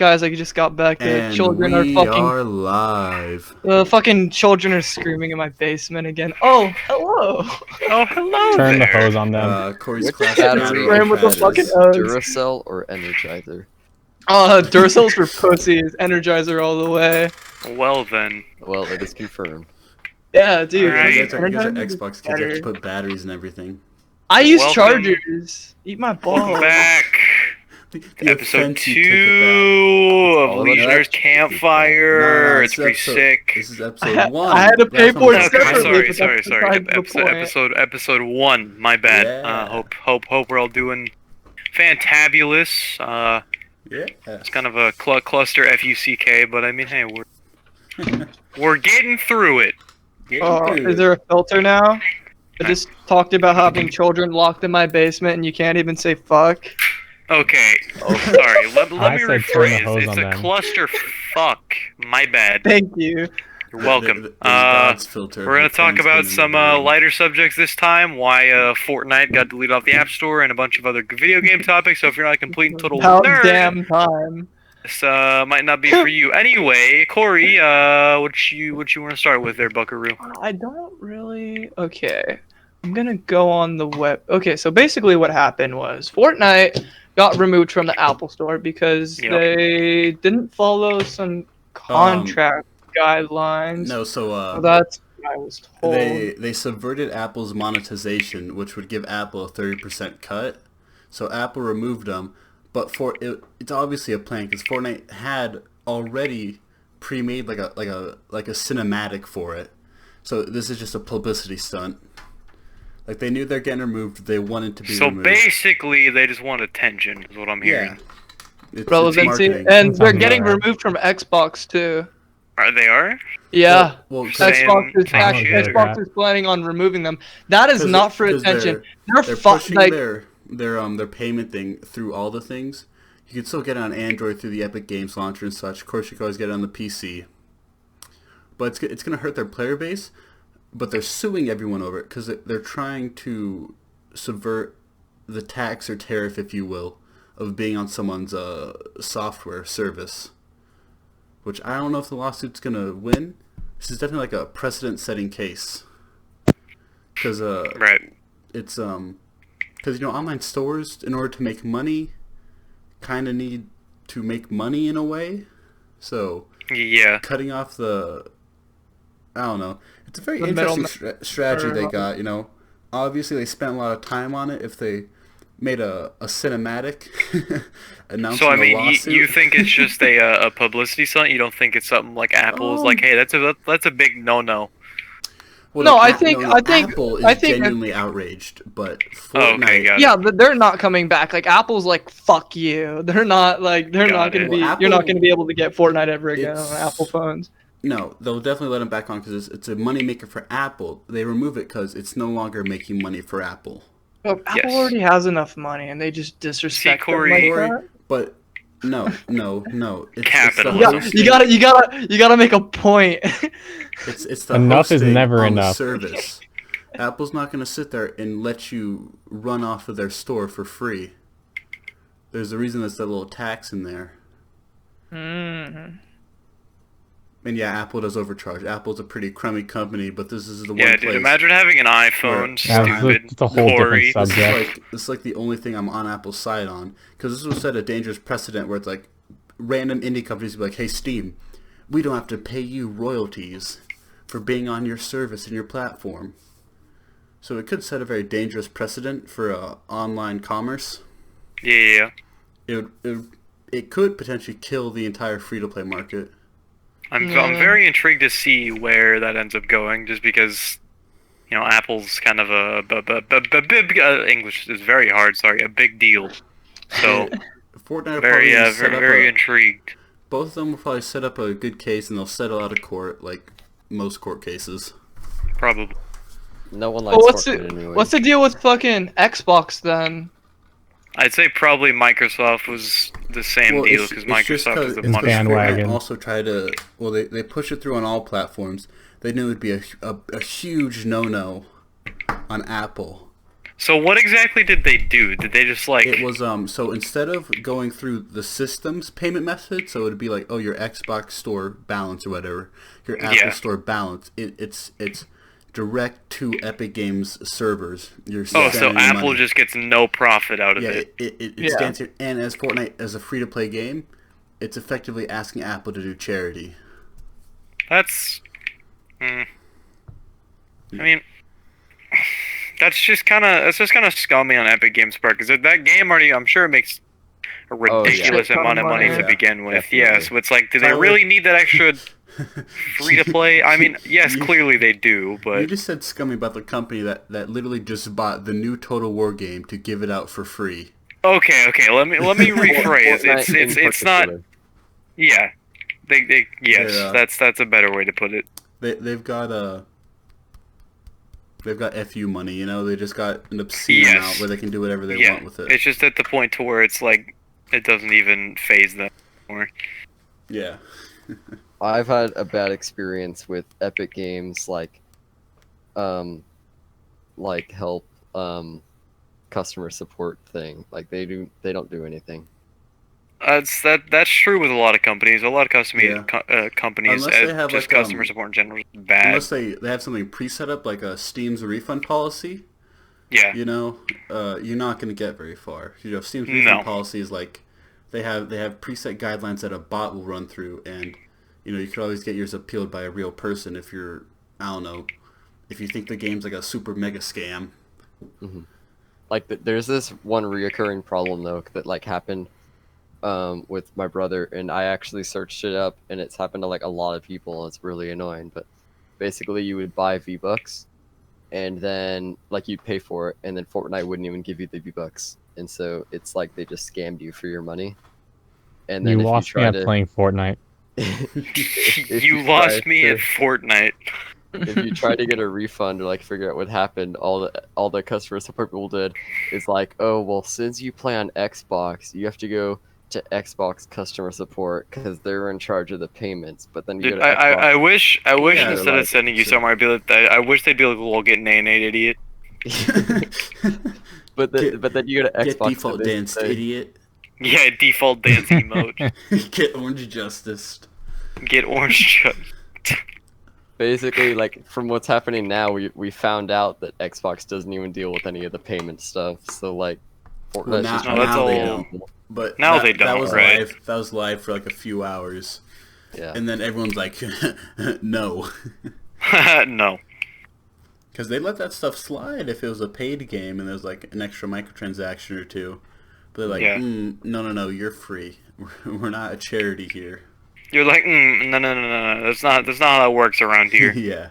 Guys, I just got back. The And children we are fucking. are live. The fucking children are screaming in my basement again. Oh, hello. Oh, hello Turn the there. hose on them. Corey's Which classic battery Spraying with the is fucking this? hose. Duracell or Energizer? Duracells for pussies. Energizer all the way. Well then. Well, it is confirmed. Yeah, dude. Alright. You guys are Energizer Xbox kids. You have to put batteries and everything. I use Welcome. chargers. Eat my balls. Welcome back The to episode offense you took at that. 2 of Oh, Legionnaires No, CampFire. no, It's pretty sick. This is episode 1. I had to pay for it Last Okay, time was separately. sorry. but that's beside the point. Episode 1. My bad. Yeah. Hope we're all doing fantabulous. Yeah. It's kind of a cluster FUCK, but I mean, hey, we're getting through it. Is there a filter now? I just talked about having children locked in my basement and you can't even say fuck. Okay. Oh, sorry. Let I me said turn the rephrase. hose It's on a them. cluster fuck. My bad. Thank you. You're welcome. The God's filter. We're gonna The talk phone's about been some in the lighter subjects this time. Why Fortnite got deleted off the App Store and a bunch of other video game topics. So if you're not a complete and total About nerd, damn time. this might not be for you. Anyway, Corey, what you want to start with there, Buckaroo? I don't really. Okay. I'm gonna go on the web. Okay, so basically what happened was Fortnite got removed from the Apple Store because Yep. they didn't follow some contract guidelines. No, so That's what I was told. they subverted Apple's monetization, which would give Apple a 30% cut. So Apple removed them, but it's obviously a plan because Fortnite had already pre-made like a cinematic for it. So this is just a publicity stunt. Like they knew they're getting removed, they wanted to be So removed. basically, they just want attention, is what I'm hearing. It's Relevancy, marketing. and they're Something getting like that. removed from Xbox too. They are? Yeah. Well, Saying- saying shit, or- Xbox is planning on removing them. That is not for attention. They're They're pushing like their payment thing through all the things. You can still get it on Android through the Epic Games launcher and such. Of course, you can always get it on the PC. But it's going to hurt their player base. But they're suing everyone over it because they're trying to subvert the tax or tariff, if you will, of being on someone's software service. Which I don't know if the lawsuit's going to win. This is definitely like a precedent-setting case. Because Right. it's because online stores, in order to make money, kind of need to make money in a way. So Yeah. cutting off I don't know. It's a very The interesting middleman- strategy they got. Obviously they spent a lot of time on it. If they made a cinematic announcing So I mean, a lawsuit, you think it's just a publicity stunt? You don't think it's something like Apple's like, hey, that's a big no-no. Well, No, I Apple- think- no, I think- Apple is I think that- genuinely outraged, but Oh, Fortnite. okay, got it. yeah, but they're not coming back. Like Apple's like fuck you. They're not like they're Got not gonna it. be. Well, You're not Apple- gonna be able to get Fortnite ever again It's- on Apple phones. No, they'll definitely let them back on because it's a moneymaker for Apple. They remove it because it's no longer making money for Apple. Well, Apple Yes. already has enough money, and they just disrespect them Corey- like Corey, that. but no. It's Capitalism. the You gotta make a point. It's the Enough is hosting never on the enough. service. Apple's not going to sit there and let you run off of their store for free. There's a reason there's that little tax in there. Mm-hmm. And yeah, Apple does overcharge. Apple's a pretty crummy company, but this is the Yeah, one dude, place. imagine having an iPhone, Yeah, stupid it's a whole Corey. different This subject. is like the only thing I'm on Apple's side on, because this will set a dangerous precedent where it's like random indie companies will be like, "Hey Steam, we don't have to pay you royalties for being on your service and your platform." So it could set a very dangerous precedent for online commerce. Yeah. It could potentially kill the entire free-to-play market. I'm Yeah. very intrigued to see where that ends up going, just because, Apple's kind of a big English is very hard. Sorry, a big deal. So Fortnite will very probably set up very intrigued. both of them will probably set up a good case and they'll settle out of court like most court cases. Probably. No one likes Well, what's Fortnite anyway. what's the deal with fucking Xbox then? I'd say probably Microsoft was the same Well, deal it's because just Microsoft is the it's money. bandwagon. Fortnite also tried to. Well, they push it through on all platforms. They knew it'd be a huge no-no on Apple. So what exactly did they do? Did they just like? It was so instead of going through the system's payment method, so it'd be like, oh, your Xbox Store balance or whatever, your Apple Store balance. It's direct to Epic Games servers. You're Oh, so sending Apple money. just gets no profit out of Yeah, it. it stands here, and as Fortnite as a free to play game, it's effectively asking Apple to do charity. That's. I mean, that's just kind of scummy on Epic Games' part because that game already, I'm sure, it makes a ridiculous Shit ton amount of of money money. to begin with. Definitely. Yeah, so it's like, do they Tyler- really need that extra free to play? I mean, yes, You- clearly they do, You but just said scummy about the company that literally just bought the new Total War game to give it out for free. okay, let me rephrase. Fortnite in It's not. particular. Yeah, yes, Yeah. that's a better way to put it. They've got FU money, you know. They just got an obscene amount where they can do whatever they Yeah, want with it. it's just at the point to where it's like it doesn't even phase them anymore. Yeah. I've had a bad experience with Epic Games, like help customer support thing. Like they don't do anything. That's true with a lot of companies. A lot of companies, Unless they have, just like, customer support in general is bad. Unless they have something pre-set up like a Steam's refund policy, Yeah, you know, you're not going to get very far. You know, Steam's No. refund policy is like they have preset guidelines that a bot will run through, and you know you could always get yours appealed by a real person if you're, I don't know, if you think the game's like a super mega scam. Like there's this one reoccurring problem though that like happened with my brother, and I actually searched it up, and it's happened to like a lot of people. It's really annoying, but basically you would buy V-Bucks, and then like you'd pay for it, and then Fortnite wouldn't even give you the V-Bucks, and so it's like they just scammed you for your money. And then You if lost you me try at to, playing Fortnite. if you try lost me to- at Fortnite. if you try to get a refund or like figure out what happened, all the customer support people did is like, oh well, since you play on Xbox, you have to go to Xbox customer support because they're in charge of the payments. But then you Dude, go to Xbox. I wish Yeah, instead like, of sending you so- somewhere, I'd be like, I wish they'd be like, "Well, get nay, idiot." but then you go to Xbox. Get and default they danced, say- idiot. Yeah, default dance emote. Get orange justice. Get orange juice. Basically, like from what's happening now, we found out that Xbox doesn't even deal with any of the payment stuff. So like, Fortnite's Well, now, just No, that's now they all- don't. But Now that, they that don't, was right? live. That was live for like a few hours, yeah. and then everyone's like, "No," No. because they let that stuff slide if it was a paid game and there's like an extra microtransaction or two. But they're like, Yeah. No, you're free. We're not a charity here." You're like, no. That's not how that works around here. Yeah.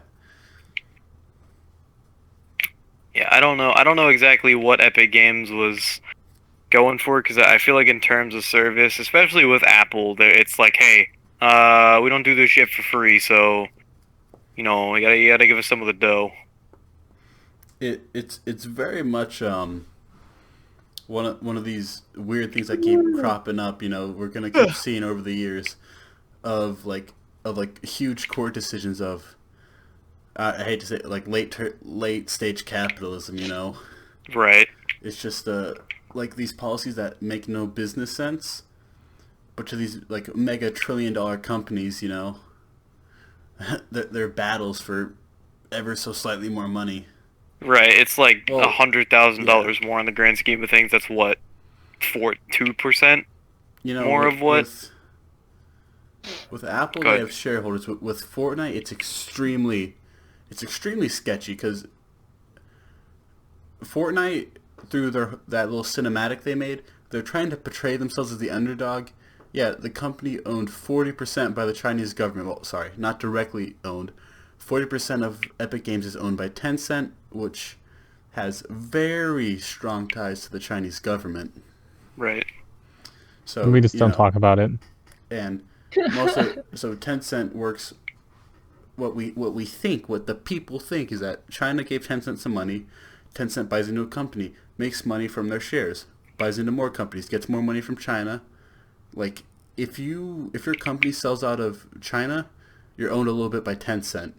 Yeah, I don't know exactly what Epic Games was going for because I feel like in terms of service, especially with Apple, it's like, hey, we don't do this shit for free, so you know, you gotta give us some of the dough. It's very much one of these weird things that keep cropping up. You know, we're gonna keep seeing over the years of huge court decisions of I hate to say it, like late stage capitalism. You know, Right. it's just like these policies that make no business sense, but to these like mega $1 trillion companies, you know, they're battles for ever so slightly more money. Right. It's like Well, $100,000 more in the grand scheme of things. That's what, 2%. You know, More of what? With Apple, Go they ahead. have shareholders. With Fortnite, it's extremely sketchy because Fortnite, through that little cinematic they made, they're trying to portray themselves as the underdog. Yeah, the company owned 40% by the Chinese government. Well, sorry, not directly owned. 40% of Epic Games is owned by Tencent, which has very strong ties to the Chinese government. Right. So We just you don't know, talk about it. And mostly, so Tencent works. What the people think is that China gave Tencent some money. Tencent buys into a company, makes money from their shares, buys into more companies, gets more money from China. Like if your company sells out of China, you're owned a little bit by Tencent,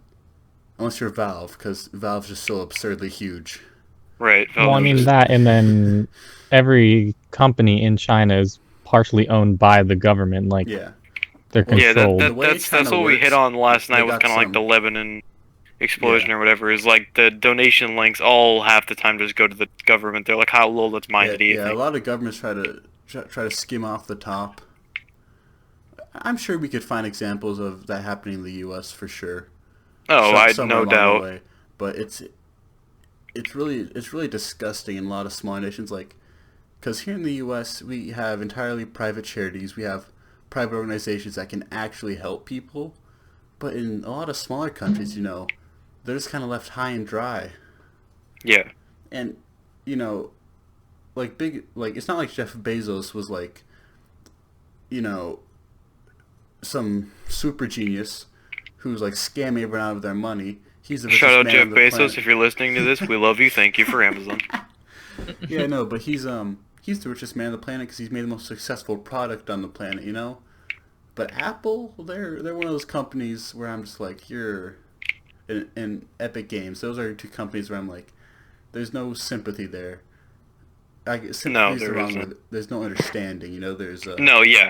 unless you're Valve, because Valve's just so absurdly huge. Right. Well, I mean just- that, and then every company in China is partially owned by the government. Like Yeah. they're Well, Yeah, controlled. The way that's China what we hit works, on last they night with got kind of like the some- Lebanon explosion or whatever. Is like the donation links all half the time just go to the government. They're like, how low that's minded do you Yeah, a think? lot of governments try to skim off the top. I'm sure we could find examples of that happening in the U.S. for sure. Oh, I Somewhere no along the doubt. way. But it's really disgusting in a lot of small nations, like, because here in the U.S. we have entirely private charities, we have private organizations that can actually help people, but in a lot of smaller countries, they're just kind of left high and dry. Yeah. And like it's not like Jeff Bezos was like, some super genius who's like scamming everyone out of their money. He's the richest Shout out man Jeff on the Bezos planet. if you're listening to this. We love you. Thank you for Amazon. Yeah, no, but he's the richest man on the planet because he's made the most successful product on the planet, But Apple, they're one of those companies where I'm just like, you're in Epic Games. Those are two companies where I'm like, there's no sympathy there. Sympathy is the there wrong isn't. word. There's no understanding. There's No, yeah,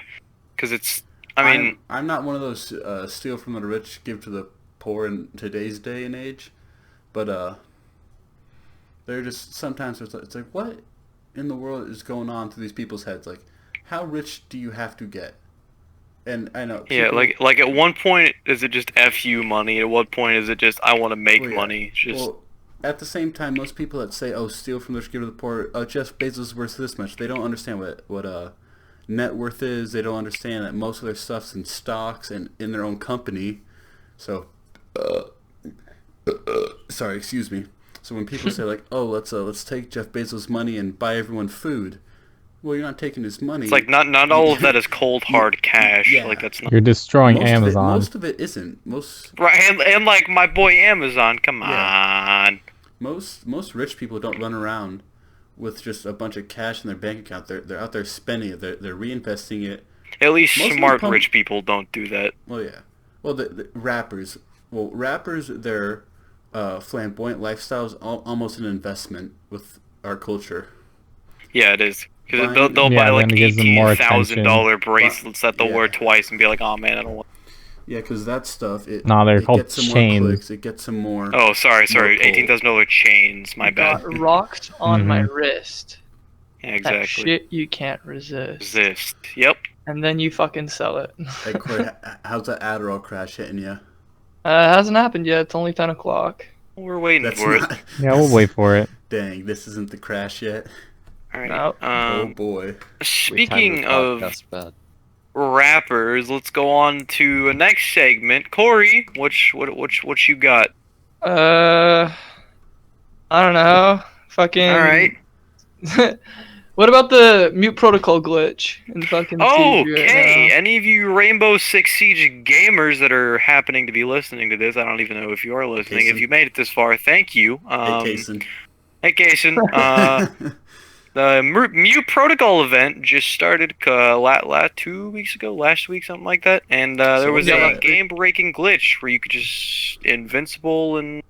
because it's. I mean, I'm not one of those steal from the rich, give to the poor in today's day and age, but they're just sometimes it's like, what in the world is going on through these people's heads? Like, how rich do you have to get? And I know yeah, like at one point is it just fu money? At what point is it just I want to make Well, yeah. money? It's just Well, at the same time, most people that say, "Oh, steal from the rich, give to the poor," Jeff Bezos is worth this much. They don't understand what net worth is. They don't understand that most of their stuff's in stocks and in their own company. So, sorry, excuse me. So when people say like, "Oh, let's take Jeff Bezos' money and buy everyone food," well, you're not taking his money. it's like not all of that is cold hard cash. Yeah. Like that's not You're destroying most Amazon. most of it isn't. right. And like my boy Amazon, come Yeah. on. Most rich people don't run around with just a bunch of cash in their bank account. They're out there spending it. They're reinvesting it. At least Most of the smart pump- rich people don't do that. Well, yeah. Well, the rappers. Well, rappers, their flamboyant lifestyles almost an investment with our culture. Yeah, it is. Because Buying- they'll Yeah, buy like then it gives them more $18,000 bracelets that they'll Yeah. wear twice and be like, oh man, I don't want. Yeah, because that stuff it No, they're it called gets some chains. more clicks. It gets some more. Oh, sorry, More pull. $18,000 chains. My bad. Got rocks on my Mhm. wrist. Yeah, That exactly. shit you can't resist. Resist. Yep. And then you fucking sell it. Hey, Corey, how's that Adderall crash hitting you? It hasn't happened yet. It's only 10 o'clock. We're waiting That's for it. not. Yeah, we'll wait for it. Dang, this isn't the crash yet. All right. No. Oh boy. We timed Speaking the of podcast bad. rappers, let's go on to a next segment. Corey, what you got? I don't know. Fucking. All right. What about the mute protocol glitch in fucking Siege right Okay. now? Any of you Rainbow Six Siege gamers that are happening to be listening to this, I don't even know if you are listening. Kason. If you made it this far, thank you. Hey, Kason. Hey, Kason. The Mute Protocol event just started 2 weeks ago, last week, something like that. And there was yeah, a game-breaking glitch where you could just invincible and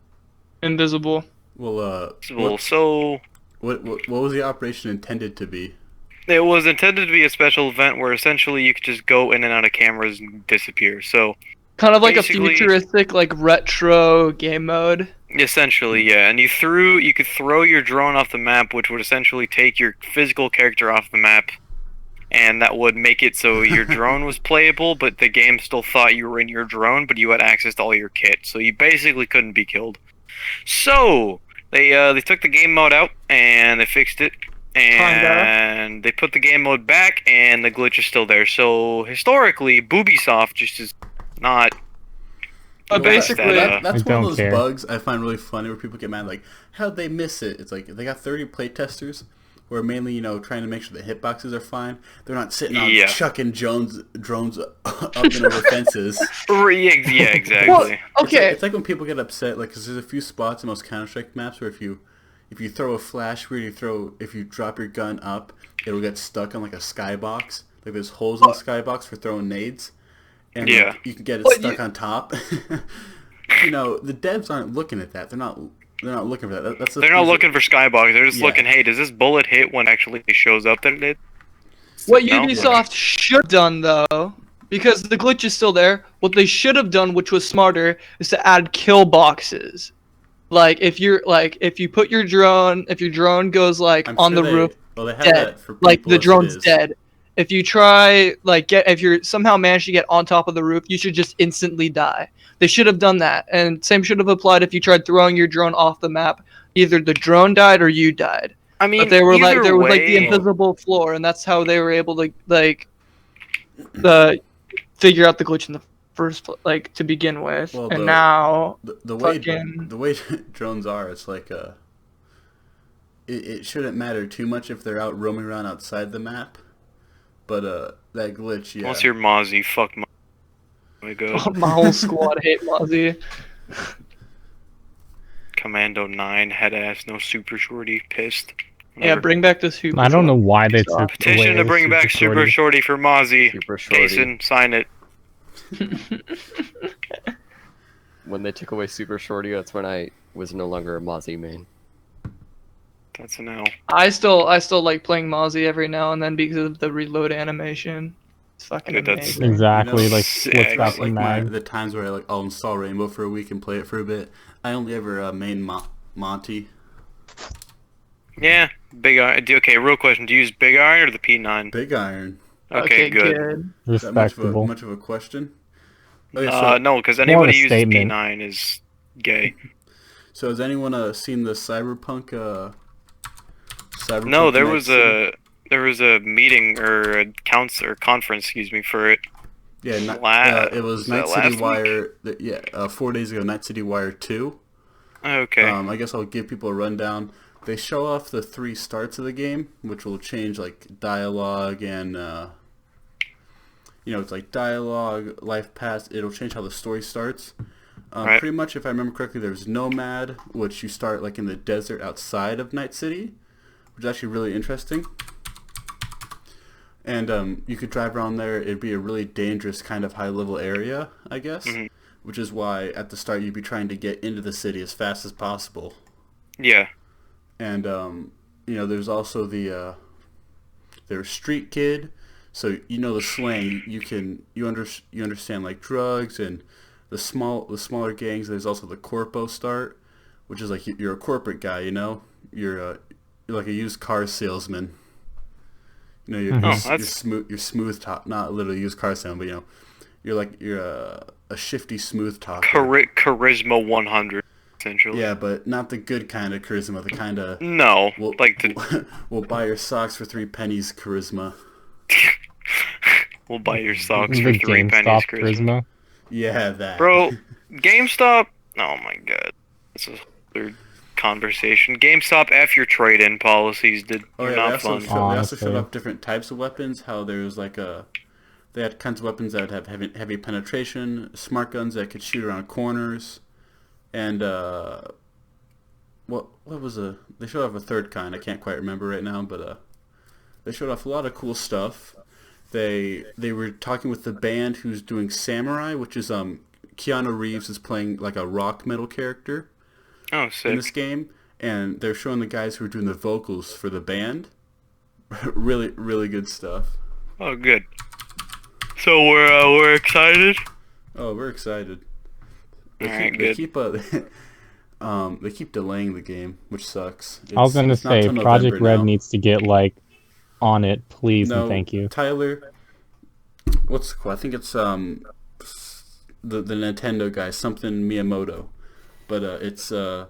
Invisible. Well, so what was the operation intended to be? it was intended to be a special event where essentially you could just go in and out of cameras and disappear. So Kind of like a Basically- futuristic, like retro game mode. essentially, yeah. And you could throw your drone off the map, which would essentially take your physical character off the map. And that would make it so your drone was playable, but the game still thought you were in your drone, but you had access to all your kit. So you basically couldn't be killed. So they took the game mode out and they fixed it, and they put the game mode back, and the glitch is still there. So historically, Boobysoft just is not. But basically, that, That's I one of don't those care. bugs I find really funny where people get mad like, how'd they miss it? It's like they got 30 playtesters who are mainly, trying to make sure the hitboxes are fine. They're not sitting on Yeah. chucking drones up and over fences. Yeah, exactly. well, okay. It's like when people get upset, like, 'cause there's a few spots in most Counter-Strike maps where if you throw a flash where if you drop your gun up, it'll get stuck on like a skybox. Like there's holes in the skybox for throwing nades. And Yeah. you can get it Well, stuck on top. The devs aren't looking at that. They're not They're not looking for that. That's the They're not things looking for skybox. They're just Yeah. looking, hey, does this bullet hit when actually it shows up that it did? What No? Ubisoft should have done, though, because the glitch is still there, what they should have done, which was smarter, is to add kill boxes. Like, if you put your drone, if your drone goes, like, I'm on sure the roof, Well, they have dead. that for people Like, the as it drone's is. dead. If you try, like, if you're somehow managed to get on top of the roof, you should just instantly die. They should have done that. And same should have applied if you tried throwing your drone off the map. Either the drone died or you died. I mean, But they were like, either there was like the way- invisible floor, and that's how they were able to like figure out the glitch in the first like to begin with. Well, and now the way fucking- the way drones are, it's like it shouldn't matter too much if they're out roaming around outside the map. But that glitch, yeah. Unless you're Mozzie, fuck Mozzie. Oh my god. my whole squad hate Mozzie. Commando 9, head ass, no super shorty, pissed. Yeah, Whatever. bring back the super. I don't know why they Stop. took Petition away to bring back Super Shorty. Shorty for Mozzie. Super shorty. Jason, sign it. When they took away Super Shorty, that's when I was no longer a Mozzie main. That's a no. I still like playing Mozzie every now and then because of the reload animation. It's fucking Dude, that's- amazing. Exactly, You know, like sick. what's Not that like mag? the times where I'll install Rainbow for a week and play it for a bit. I only ever main Monty. Yeah, big iron. Okay, real question. Do you use big iron or the P9? Big Iron. Okay, good. Is that much Respectable. of a question? Okay, No, because more anybody a who uses statement. P9 is gay. so has anyone seen the Cyberpunk? Cyberpunk No, there Night was City? a meeting or a conference, excuse me, for it. Yeah, it was was Night that City last week? Wire. 4 days ago, Night City Wire 2. Okay. I guess I'll give people a rundown. They show off the 3 starts of the game, which will change like dialogue and it's like dialogue, life path. It'll change how the story starts. Right. Pretty much, if I remember correctly, there's Nomad, which you start like in the desert outside of Night City, which is actually really interesting. And you could drive around there. It'd be a really dangerous kind of high-level area, I guess, which is why at the start you'd be trying to get into the city as fast as possible. Yeah. And there's also there's Street Kid, so the slang. You understand like drugs and the smaller gangs. There's also the corpo start, which is like you're a corporate guy. You're like a used car salesman. You're smooth top, not literally used car salesman, but you're a shifty smooth talker. Charisma 100, essentially. Yeah, but not the good kind of charisma. The kind of No, we'll buy your socks for 3 pennies charisma. we'll buy your socks The for 3 pennies, GameStop charisma. charisma. Yeah, that. Bro, GameStop. Oh my god, that's a third conversation. GameStop F your trade-in policies. They're not fun. They also Honestly. showed up different types of weapons. How there's they had kinds of weapons that would have heavy penetration, smart guns that could shoot around corners, and what was they showed off a third kind. I can't quite remember right now, but they showed off a lot of cool stuff. They were talking with the band who's doing Samurai, which is Keanu Reeves is playing like a rock metal character Oh, in sick. this game, and they're showing the guys who are doing the vocals for the band. Really, really good stuff. Oh, good. So we're excited. Oh, we're excited. Alright, They good. keep they keep delaying the game, which sucks. I was gonna It's not say till Project November Red now. needs to get on it, please No, and thank you. Tyler. What's cool? I think it's the Nintendo guy, something Miyamoto, but it's a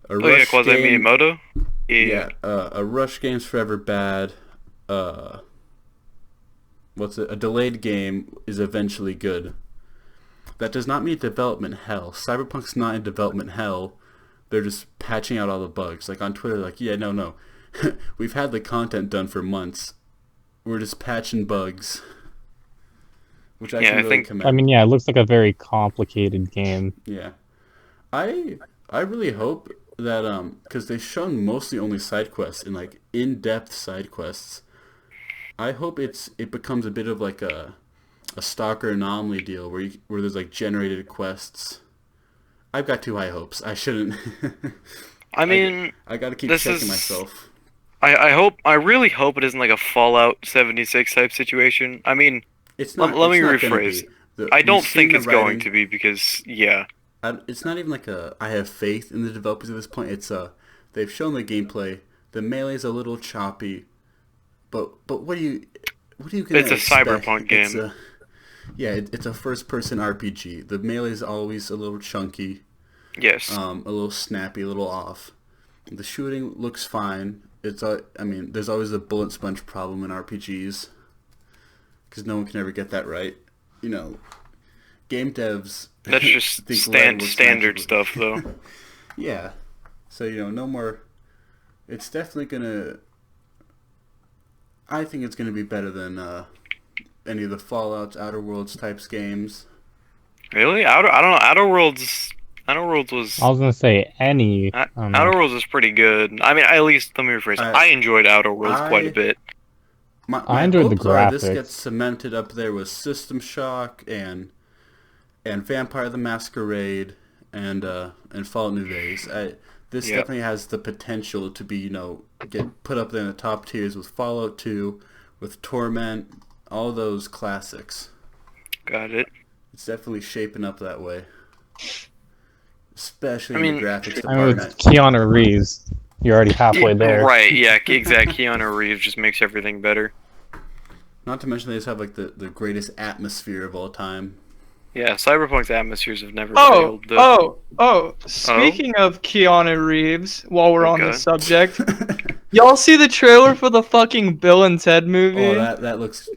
Oh yeah, Rush Quasi game. Miyamoto. Yeah, a Rush game's forever bad. A delayed game is eventually good. That does not mean development hell. Cyberpunk's not in development hell. They're just patching out all the bugs. Like on Twitter, yeah, no. We've had the content done for months. We're just patching bugs. Which I Yeah, can I really think- commend. I mean, yeah, it looks like a very complicated game. Yeah. I really hope that because they've shown mostly only side quests and in-depth side quests. I hope it becomes a bit of like a Stalker anomaly deal where there's generated quests I've got too high hopes. I shouldn't. I mean, I gotta keep this checking is- myself. I really hope it isn't like a Fallout 76 type situation. I mean, It's not. let me it's not gonna rephrase. be. I We've don't seen think the it's going writing. to be because, yeah. It's not even like I have faith in the developers at this point. It's they've shown the gameplay. The melee's a little choppy, but what do you gonna It's a expect? cyberpunk game. It's a first person RPG. The melee's always a little chunky, Yes. a little snappy, a little off. The shooting looks fine. I mean, there's always a bullet sponge problem in RPGs because no one can ever get that right. You know, game devs. That's just think lead looks standard natural. stuff, though. Yeah. So, no more. It's definitely gonna. I think it's gonna be better than any of the Fallouts, Outer Worlds types games. Really? I don't know. Outer Worlds was. I was gonna say any. Outer Worlds was pretty good. I mean, at least let me rephrase. I enjoyed Outer Worlds quite a bit. My enjoyed the hopes are this graphics. gets cemented up there with System Shock and Vampire the Masquerade and Fallout New Days. This Yep. definitely has the potential to be, get put up there in the top tiers with Fallout 2, with Torment, all those classics. Got it. It's definitely shaping up that way. Especially I in mean- the graphics I mean, with department. Keanu Reeves, you're already halfway there. Right, yeah, exact. Keanu Reeves just makes everything better. Not to mention they just have like the greatest atmosphere of all time. Yeah, Cyberpunk's atmospheres have never failed. Speaking of Keanu Reeves, while we're on Okay. the subject, y'all see the trailer for the fucking Bill and Ted movie? Oh, that looks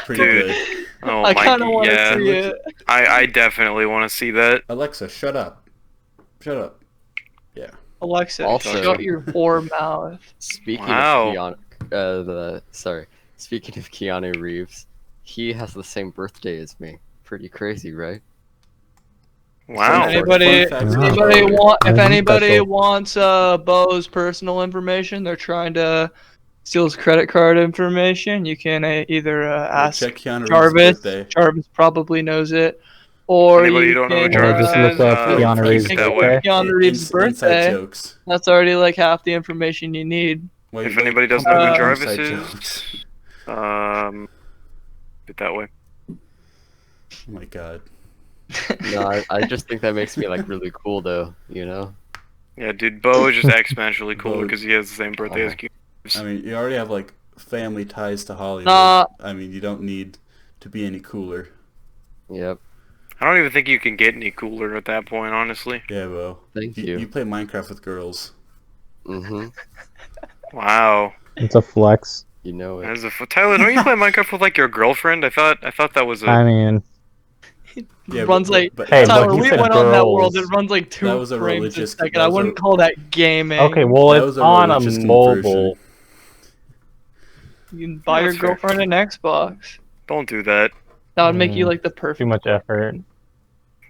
pretty Dude. good. Oh I my kind of want to yeah. see it. I definitely want to see that. Alexa, shut up. Shut up. Yeah. Alexa, Also- shut your whore mouth. Speaking Wow. of speaking of Keanu Reeves, he has the same birthday as me. Pretty crazy, right? Wow. Fun Anybody, fact Wow. about anybody Bo. want? If That's anybody special. wants Bo's personal information, they're trying to steal his credit card information. You can either ask Check Keanu Reeves' Jarvis. birthday. Jarvis probably knows it. Or Anybody you who don't know who can, Jarvis just is, look up Keanu you Reeves' can get that birthday. way. Keanu Reeves' Inside birthday. jokes. That's already like half the information you need. Wait, If wait, anybody doesn't come know who on, Jarvis inside is, jokes. get that way. Oh my god. No, I just think that makes me like really cool though, you know? Yeah, dude, Bo is just exponentially cooler Bo- because he has the same birthday as Keanu Reeves. I mean, you already have like family ties to Hollywood. Nah. I mean, you don't need to be any cooler. Yep. I don't even think you can get any cooler at that point, honestly. Yeah, Bo. Thank You you. play Minecraft with girls. Mm-hmm. Wow. It's a flex. You know it. Tyler, don't you play Minecraft with like your girlfriend? I thought that was a. I mean, Yeah, runs like Hey, Tyler. look, you We said went on that world. girls. It runs like That 2 was a frames a religious- second. that I was wouldn't a- call that gaming. okay, well, That it's was a on a religious mobile. You can buy your That's fair. girlfriend an Xbox. Don't do that. That would make you like the perfect. Too much effort.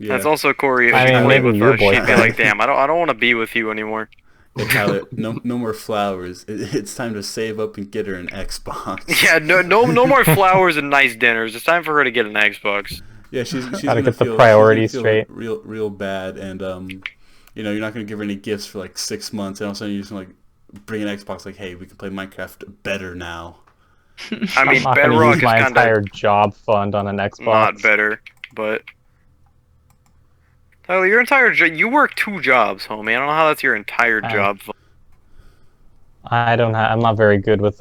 Yeah. That's also Corey. If I she mean, played maybe with your us, she'd be boyfriend. like, "Damn, I don't want to be with you anymore." Hey, Tyler, no more flowers. It's time to save up and get her an Xbox. Yeah, no more flowers and nice dinners. It's time for her to get an Xbox. Yeah, she's Gotta gonna get the feel, priorities she's gonna straight. feel real bad, and you're not gonna give her any gifts for like 6 months, and all of a sudden you're just gonna like bring an Xbox, like, hey, we can play Minecraft better now. I mean, I'm not gonna Bedrock use is my kind entire of job fund on an Xbox. not better, but Tyler, your entire you work 2 jobs, homie. I don't know how that's your entire I- job. I'm not very good with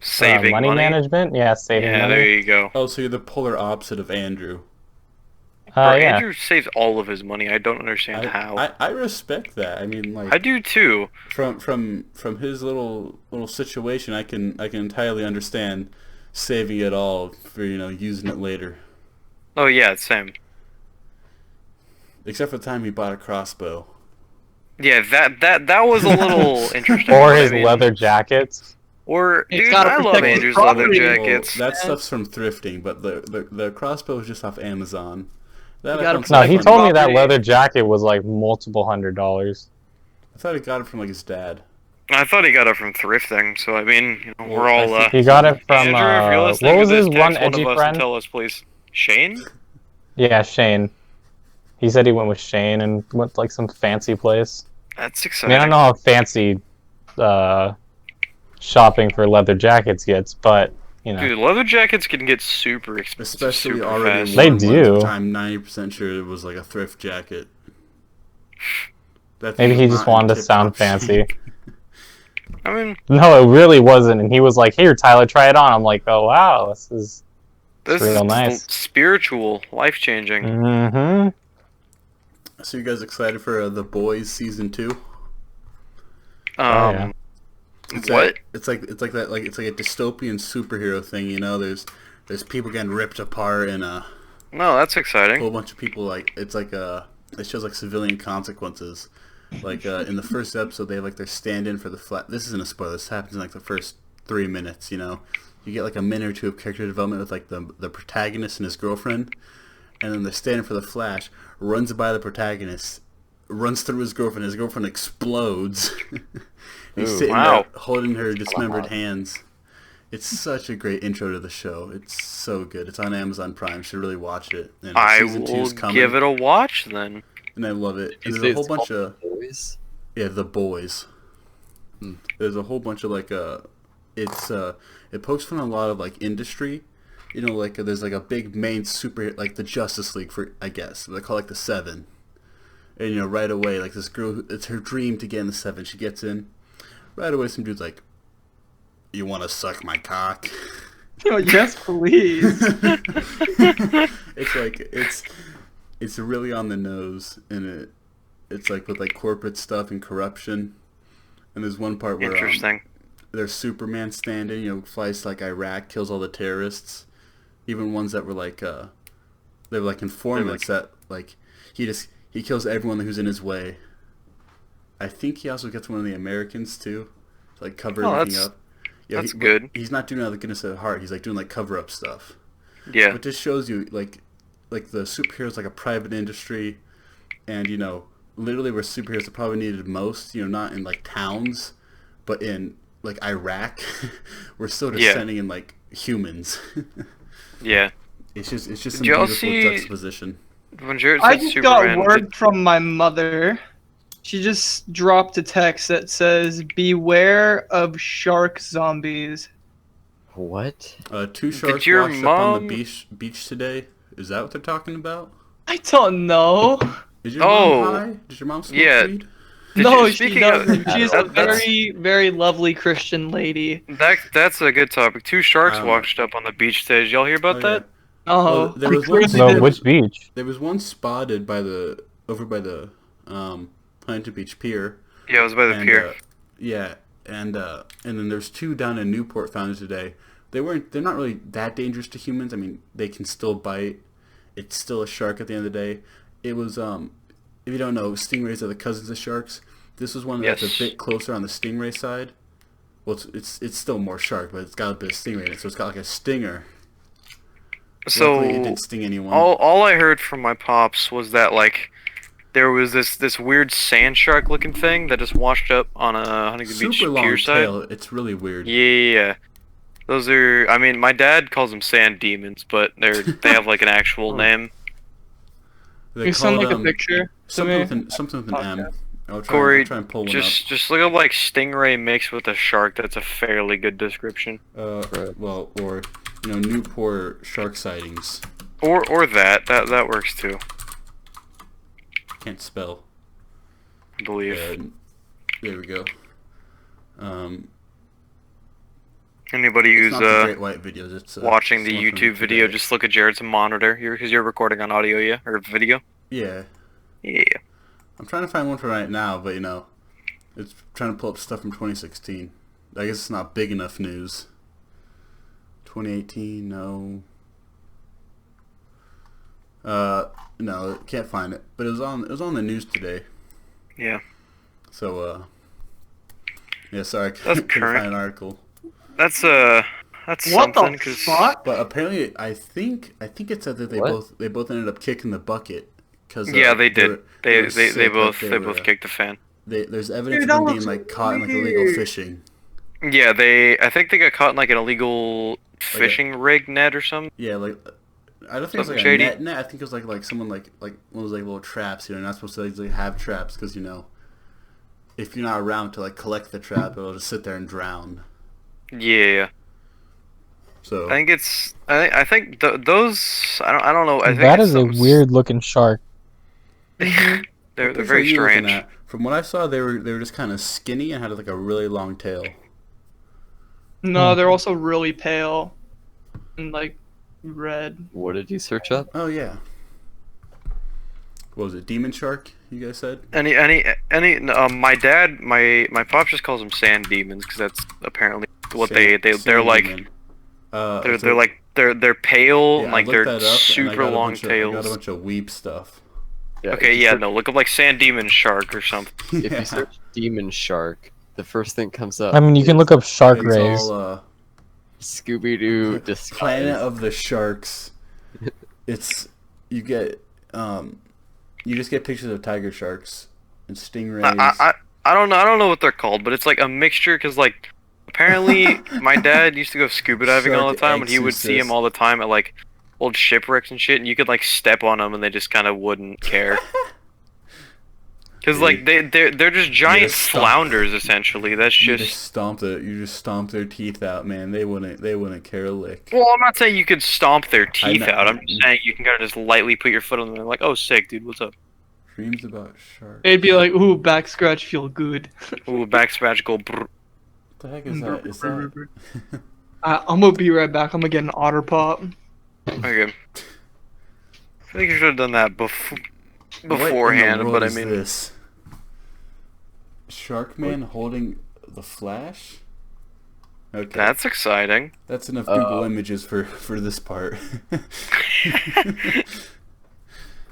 Saving money management. Yeah, saving Yeah, money. there you go. Oh, so you're the polar opposite of Andrew. Bro, Yeah. Andrew saves all of his money. I don't understand how. I respect that. I mean, like, I do too. from his little situation, I can entirely understand saving it all for using it later. Oh yeah, same. Except for the time he bought a crossbow. Yeah, that was a little interesting. Or but his I mean- leather jackets. Or It's dude, gotta I love protect his Andrew's leather property. Well, jackets. that stuff's from thrifting, but the crossbow is just off Amazon. That You I gotta found No, protect he his funny. told me that property. leather jacket was like multiple $100s. I thought he got it from like his dad. I thought he got it from thrifting. So I mean, Well, we're I all. think He got it from Andrew, if you're listening what to was this, his text one one edgy of us friend? and tell us, please. Shane? Yeah, Shane. He said he went with Shane and went to, like, some fancy place. That's I exciting. mean, I don't know how fancy shopping for leather jackets gets, but you know. Dude, leather jackets can get super expensive. Especially super already fast. They worn ones, do. which I'm 90% sure it was like a thrift jacket. That thing Maybe was he just not in wanted to sound tip-top fancy. shape. I mean, No, it really wasn't. And he was like, "Here, Tyler, try it on." I'm like, "Oh wow, this is real is nice." spiritual, life changing. Mm-hmm. So you guys excited for The Boys season 2? yeah. It's What? It's like a dystopian superhero thing. You know, there's people getting ripped apart and No, that's a exciting. whole bunch of people it shows like civilian consequences. Like in the first episode, they have like their stand-in for the flat. This isn't a spoiler. This happens in like the first 3 minutes. You know, you get like a minute or two of character development with like the protagonist and his girlfriend, and then the stand-in for the Flash runs by the protagonist, runs through his girlfriend. His girlfriend explodes. He's Ooh, sitting wow. there holding her dismembered hands. It's such a great intro to the show. It's so good. It's on Amazon Prime. You should really watch it. And I season 2 will is coming, give it a watch then. and I love it. And You there's say a whole it's bunch called of Boys? The Boys. Hmm. There's a whole bunch of like it pokes fun on a lot of like industry. You know, like there's like a big main super like the Justice League for I guess they call it, like the Seven. And you know, right away, like this girl, it's her dream to get in the Seven. She gets in. Right away, some dude's like, "You want to suck my cock?" Oh, yes, please. It's like it's really on the nose, and it's like with like corporate stuff and corruption. And there's one part where Interesting. there's Superman standing, you know, flies to like Iraq, kills all the terrorists, even ones that were like they were like informants that like he kills everyone who's in his way. I think he also gets one of the Americans too, to like cover everything up. Yeah, that's good. He's not doing it out of the goodness of the heart. He's like doing like cover up stuff. Yeah. But this shows you like the superheroes like a private industry, and you know literally where superheroes are probably needed most. You know, not in like towns, but in like Iraq, we're still just sending in like humans. Yeah. It's just some Did y'all beautiful see- juxtaposition. When Jared I said just Superman, got word from my mother. She just dropped a text that says, "Beware of shark zombies." What? 2 sharks your washed up on mom- the beach today. Is that what they're talking about? I don't know. Is your Oh, mom high? Does your mom smoke yeah. weed? No, she speaking of- doesn't. She's a that's- very, very lovely Christian lady. That's a good topic. 2 sharks Um, washed up on the beach today. Did y'all hear about that? Oh, Well, there was I one- clearly No, didn't. which beach? There was one spotted over by the Huntington Beach Pier. Yeah, it was by the and, pier. and then there's 2 down in Newport found today. They're not really that dangerous to humans. I mean, they can still bite. It's still a shark at the end of the day. It was if you don't know, stingrays are the cousins of sharks. This was one that's Yes. a bit closer on the stingray side. Well, it's still more shark, but it's got a bit of stingray in it, so it's got like a stinger. Luckily, it So didn't sting anyone. all I heard from my pops was that like there was this weird sand shark looking thing that just washed up on a Huntington Beach Super long pier side. tail. It's really weird. Yeah. Those are, I mean, my dad calls them sand demons, but they have like an actual name. They You send called, like a picture to something me. with an M. I'll Corey, try and pull one just look up like stingray mixed with a shark. That's a fairly good description. up. Well, or Newport shark sightings. Or that works too. Can't spell. I believe. There we go. Anybody It's who's not the Great White videos. It's watching the it's one from YouTube video, today. just look at Jared's monitor because you're recording on audio, yeah, or video. Yeah. Yeah. I'm trying to find one for right now, but it's trying to pull up stuff from 2016. I guess it's not big enough news. 2018, no. No, can't find it. But it was on the news today. Yeah. So yeah, sorry, I That's couldn't current. find an article. That's What something. the 'Cause fuck? But apparently, I think it said that What? they both ended up kicking the bucket. Cause, yeah, they did. were They sick, both like, they both kicked the fan. There's evidence Dude, of them that being looks like caught in like weird. illegal fishing. Yeah, I think they got caught in like an illegal fishing rig net or something. Yeah, like I don't think it's Something like shady. a net. I think it was like someone like one of those like little traps. You're not supposed to like have traps because if you're not around to like collect the trap, it'll just sit there and drown. Yeah. So I think it's. I think those. I don't know. I think That it's is a some weird looking shark. Mhm. They're what fish very are you looking strange. at? From what I saw, they were just kind of skinny and had like a really long tail. No, they're also really pale and like red. What did you search up? Oh yeah. What was it? Demon shark? You guys said? My dad, my pops just calls them sand demons because that's apparently what they're Sand like. demon. They're pale Yeah, and I like looked they're that up, and super long I got a tails. bunch of weeb stuff. Yeah, Okay, if you yeah, search- no, look up like sand demon shark or something. If you search demon shark, the first thing comes up. I mean, you can is look up shark It's rays. all Scooby Doo disguise. Planet of the Sharks. It's you just get pictures of tiger sharks and stingrays. I don't know what they're called, but it's like a mixture because like apparently my dad used to go scuba diving all the Shark time, and he would see exorcist. them all the time at like old shipwrecks and shit, and you could like step on them and they just kind of wouldn't care. Because like they're just giant just stomp. flounders essentially. That's You just. just stomp their teeth out, man. They wouldn't care a lick. Well, I'm not saying you could stomp their teeth know. out. I'm just saying you can kind of just lightly put your foot on them and like, oh, sick, dude, what's up? Dreams about sharks. They'd be like, "Ooh, back scratch, feel good." Ooh, back scratch, go. Brr. What the heck is that? Is that? I'm gonna be right back. I'm gonna get an otter pop. Okay. I think you should have done that What in the beforehand, world but I is mean, this? Sharkman holding the Flash. Okay, that's exciting. that's enough Google images for this part.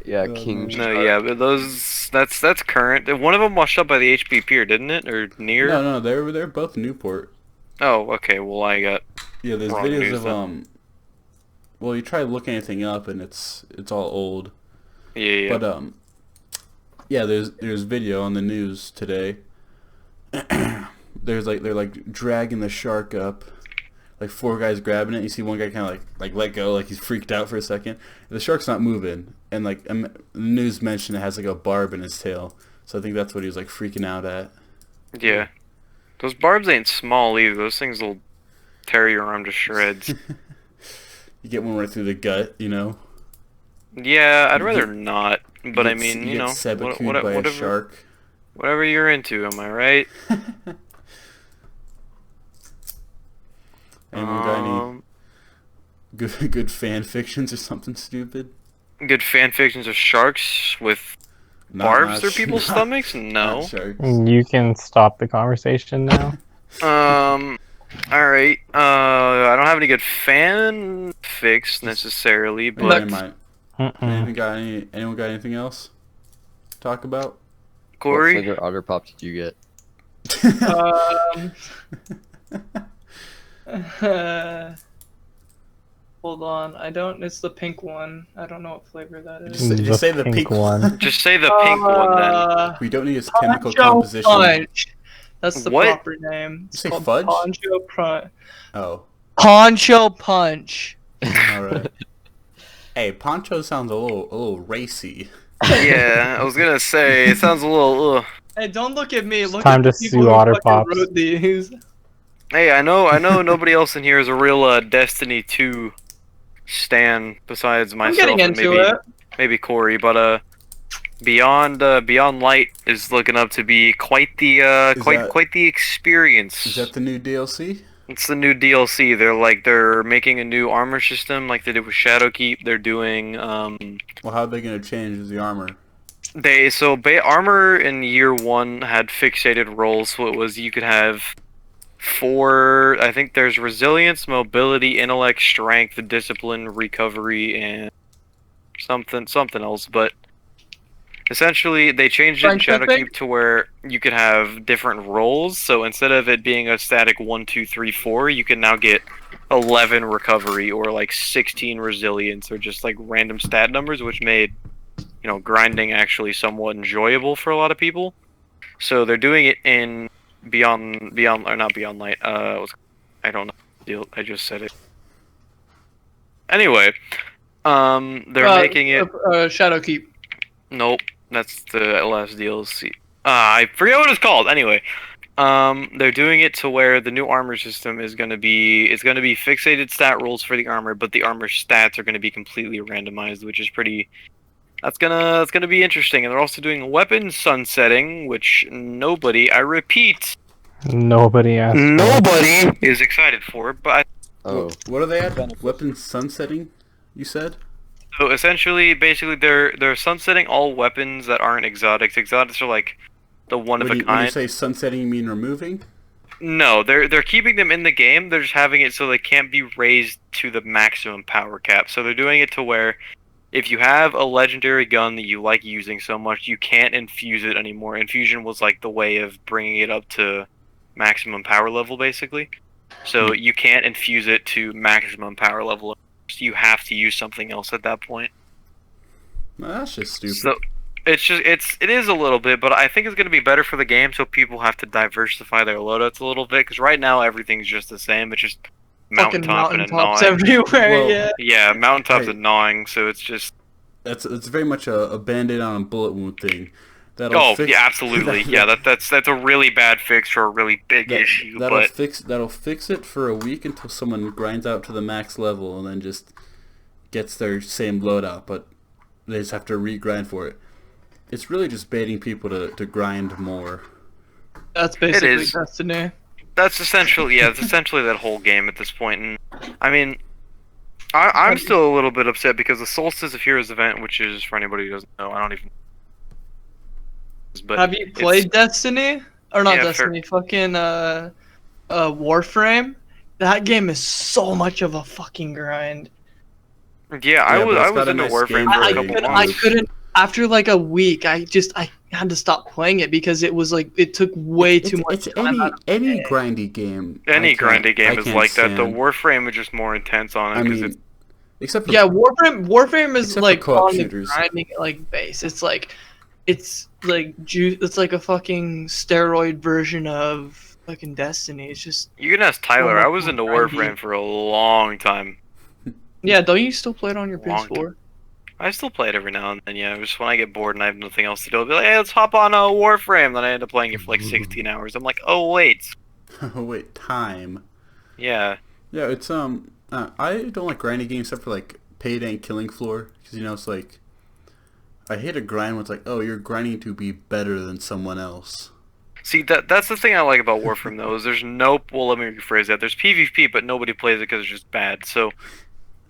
Yeah, Oh, King man. No, Shark. yeah, but that's current. One of them washed up by the HP pier, didn't it, or near? No, they're both Newport. Oh, okay. Well, I got. Yeah, there's Wrong videos news of then. Well, you try to look anything up and it's all old. Yeah. But yeah, there's video on the news today. They're like dragging the shark up, like 4 guys grabbing it. You see one guy kind of like let go, like he's freaked out for a second. The shark's not moving, and like the news mentioned it has like a barb in his tail. So I think that's what he was like freaking out at. Yeah. Those barbs ain't small either. Those things will tear your arm to shreds. You get one right through the gut, you know. Yeah, I'd You rather get- not. But I mean, you get know, seppuku'd by a whatever, shark. whatever you're into, am I right? Anyone got any good fan fictions or something stupid? Good fan fictions of sharks with barbs through people's stomachs? No. Not sharks. You can stop the conversation now. Alright. I don't have any good fan fics necessarily, but Never mind. Mm-mm. Anyone got anything else to talk about? What Corey? flavor otter pop did you get? Hold on, I don't. It's the pink one. I don't know what flavor that is. Just say the pink one. Just say the pink one then. We don't need its chemical Poncho composition. Punch. That's the What? proper name. It's say called fudge? Poncho Punch. Oh, Poncho Punch. all right. Hey, Poncho sounds a little racy. Yeah, I was gonna say, it sounds a little, ugh. Hey, don't look at me. Look time at the to people sue who Otter fucking Pops. wrote these. Hey, I know nobody else in here is a real Destiny 2 stan besides I'm myself getting and into it. maybe Corey, but Beyond Light is looking up to be quite the quite the experience. Is that the new DLC? It's the new DLC. They're making a new armor system like they did with Shadowkeep. They're doing Well, how are they gonna change the armor? armor in year 1 had fixated roles, so it was you could have 4. I think there's resilience, mobility, intellect, strength, discipline, recovery, and something else. But essentially, they changed it in Strength, I think? Shadowkeep to where you could have different roles. So instead of it being a static 1, 2, 3, 4, you can now get 11 recovery or like 16 resilience or just like random stat numbers, which made grinding actually somewhat enjoyable for a lot of people. So they're doing it in Beyond or not Beyond Light. I don't know. I just said it. Anyway, They're making it. Shadowkeep. Nope, that's the last DLC. I forget what it's called. Anyway, they're doing it to where the new armor system is gonna be fixated stat rules for the armor, but the armor stats are gonna be completely randomized, which is pretty. That's gonna be interesting. And they're also doing weapon sunsetting, which I repeat, Nobody asked. nobody is excited for. But Oh, What are they at? Weapon sunsetting, you said? so essentially, basically, they're sunsetting all weapons that aren't exotics. Exotics are like the one of a When you kind. say sunsetting, you mean removing? No, they're keeping them in the game. They're just having it so they can't be raised to the maximum power cap. So they're doing it to where if you have a legendary gun that you like using so much, you can't infuse it anymore. Infusion was like the way of bringing it up to maximum power level, basically. So you can't infuse it to maximum power level. You have to use something else at that point. No, that's just stupid. So it is a little bit, but I think it's going to be better for the game. So people have to diversify their loadouts a little bit, because right now everything's just the same. It's just Fucking mountaintop and mountaintops gnawing. everywhere. Well, yeah. Yeah, mountaintops Hey. and gnawing. So it's just. It's very much a band-aid on a bullet wound thing. Oh yeah, absolutely. Yeah, that's a really bad fix for a really big issue. That'll But fix it for a week until someone grinds out to the max level and then just gets their same loadout, but they just have to re-grind for it. It's really just baiting people to grind more. That's basically is. Destiny. that's essentially that whole game at this point. And I mean, I'm still a little bit upset because the Solstice of Heroes event, which is for anybody who doesn't know, I don't even. But Have you it's- played Destiny? Or not Yeah, Destiny, fucking Warframe? That game is so much of a fucking grind. Yeah, I but it's was got a into nice Warframe for a I couple couldn't, I months. couldn't, after like a week, I had to stop playing it because it was like, it took way too much It's time out of the any day. grindy game. Any I can't- grindy game I is can't like that. The stand. Warframe is just more intense on it I because mean, it's. except for Yeah, Warframe is Except for like co-op on the shooters. grinding like base. It's like it's like a fucking steroid version of fucking Destiny. It's just You can ask Tyler. much I was more into grindy. Warframe for a long time. yeah. Don't you still play it on your Long PS4? I still play it every now and then. Yeah, just when I get bored and I have nothing else to do, I'll be like, "Hey, let's hop on a Warframe." Then I end up playing it for like 16 hours. I'm like, "Oh wait, oh wait, time. yeah." Yeah, it's I don't like grinding games except for like Payday and Killing Floor, because it's like I hate a grind when it's like, oh, you're grinding to be better than someone else. See, that's the thing I like about Warframe though, is there's no. Well, let me rephrase that. There's PvP, but nobody plays it because it's just bad. So.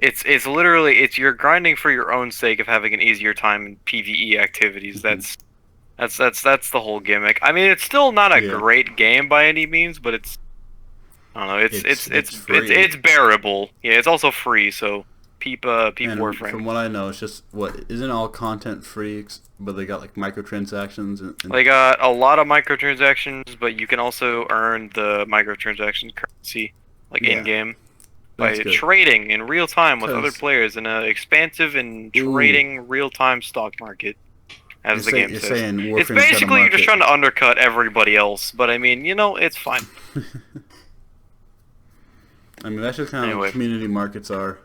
It's literally you're grinding for your own sake of having an easier time in PvE activities. That's the whole gimmick. I mean, it's still not a Yeah. great game by any means, but it's I don't know. It's free. bearable. Yeah, it's also free. So peep And Warframe. from what I know, it's just isn't all content free, but they got like microtransactions and They got a lot of microtransactions, but you can also earn the microtransaction currency like Yeah. in game. By That's good. trading in real time with other 'Cause- players in an expansive and Ooh. trading real-time stock market, as the game you're says. saying It's Warframe's got a basically you're just market. trying to undercut everybody else, but I mean, it's fine. I mean, that's just kind of Anyway. what community markets are.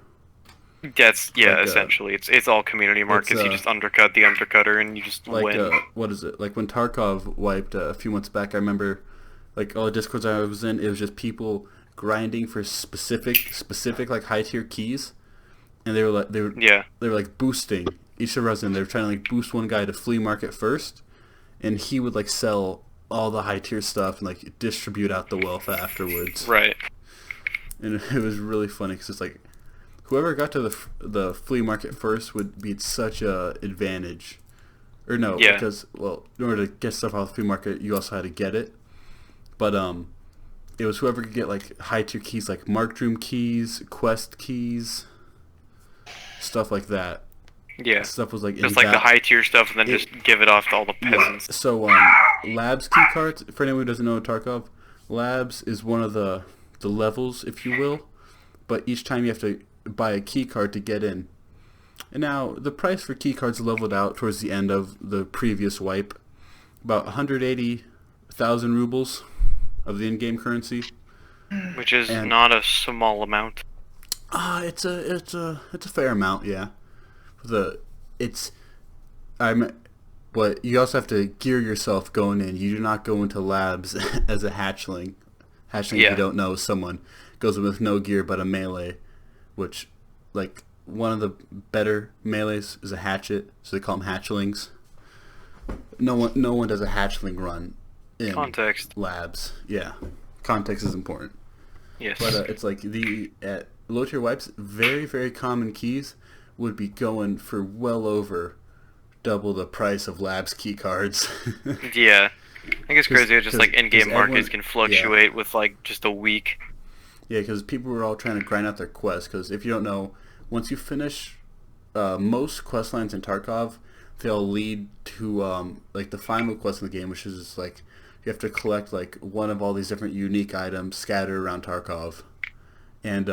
That's Like, essentially it's all community markets. You just undercut the undercutter and you just Like win. what is it? Like when Tarkov wiped a few months back, I remember like all the discords I was in, it was just people grinding for specific like high tier keys, and they were Yeah. like boosting each server I was in. They were trying to like boost one guy to flea market first, and he would like sell all the high tier stuff and like distribute out the wealth afterwards. Right. And it was really funny because it's like whoever got to the flea market first would be at such a advantage. Or no, Yeah. because in order to get stuff off the flea market, you also had to get it. But it was whoever could get like high tier keys, like Markroom keys, quest keys, stuff like that. Yeah. Stuff was like Just in like the that- high tier stuff and then it- just give it off to all the Yeah. peasants. So Labs key cards. For anyone who doesn't know Tarkov, Labs is one of the levels, if you will. But each time you have to buy a key card to get in. And now the price for key cards leveled out towards the end of the previous wipe, about 180,000 rubles of the in-game currency. Which is And- not a small amount. It's a fair amount, yeah. It's but you also have to gear yourself going in. You do not go into labs as a hatchling. Hatchling, if you don't know, someone goes in with no gear but a melee, which, like, one of the better melees is a hatchet, so they call them hatchlings. No one does a hatchling run in Context. labs. Yeah, context is important. Yes. But it's like at low tier wipes, very, very common keys would be going for well over double the price of labs key cards. Yeah. I think it's crazy how just like 'cause in-game markets everyone- can fluctuate with like just a week. Yeah, because people were all trying to grind out their quests. Because if you don't know, once you finish most quest lines in Tarkov, they'll lead to like the final quest in the game, which is like you have to collect like one of all these different unique items scattered around Tarkov, and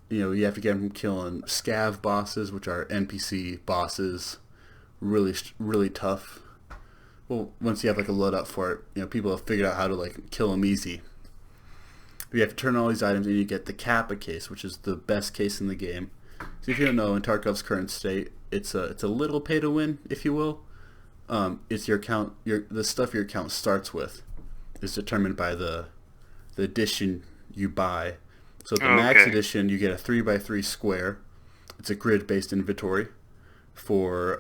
you have to get them from killing scav bosses, which are NPC bosses, really tough. Well, once you have like a loadout for it, people have figured out how to like kill them easy. You have to turn all these items and you get the Kappa case, which is the best case in the game. So if you don't know, in Tarkov's current state, it's a little pay to win, if you will. It's your account, the stuff your account starts with is determined by the edition you buy. So the max edition, you get a 3x3 square. It's a grid-based inventory. For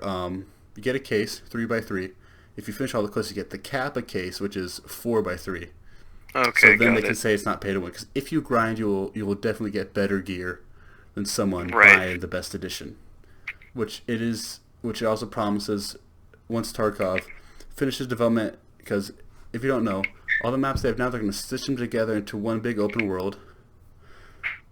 you get a case 3x3. If you finish all the quests, you get the Kappa case, which is 4x3. Okay, So then they can say it's not pay to win, because if you grind, you will definitely get better gear than someone buying the best edition, which it also promises once Tarkov finishes development. Because if you don't know, all the maps they have now, they're going to stitch them together into one big open world.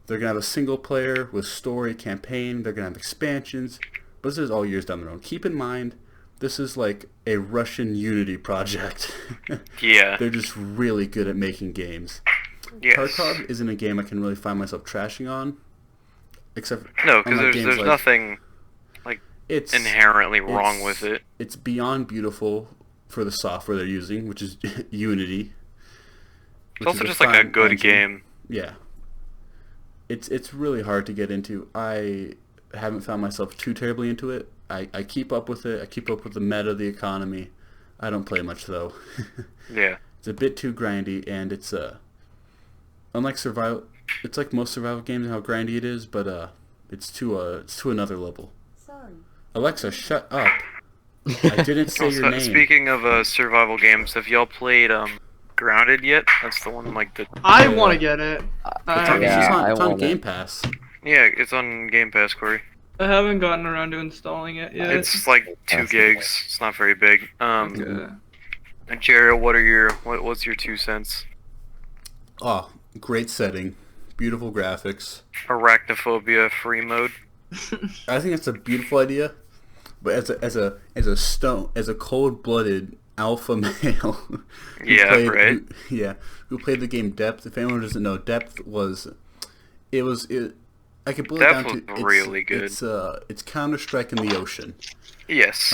They're going to have a single player with story campaign. They're going to have expansions, but this is all years down the road. Keep in mind, this is like a Russian Unity project. Yeah. They're just really good at making games. Yes. Tarkov isn't a game I can really find myself trashing on, except No, because unlike there's games like, nothing like it's inherently wrong with it. It's beyond beautiful for the software they're using, which is Unity. It's also just like a good game. Yeah. It's really hard to get into. I haven't found myself too terribly into it. I keep up with it. I keep up with the meta, the economy. I don't play much though. Yeah. It's a bit too grindy, and it's unlike survival. It's like most survival games and how grindy it is, but it's to another level. Sorry. Alexa, shut up. I didn't say your name. Speaking of survival games, have y'all played Grounded yet? That's the one like the. I want to get it. It's on Game Pass. Yeah, it's on Game Pass, Corey. I haven't gotten around to installing it yet. It's like 2 gigs. It's not very big. Okay. And Jared, what's your 2 cents? Oh, great setting, beautiful graphics. Arachnophobia free mode. I think that's a beautiful idea, but as a cold-blooded alpha male, who played the game Depth. If anyone doesn't know, Depth I could boil it down to it's really good. It's Counter-Strike in the ocean. Yes.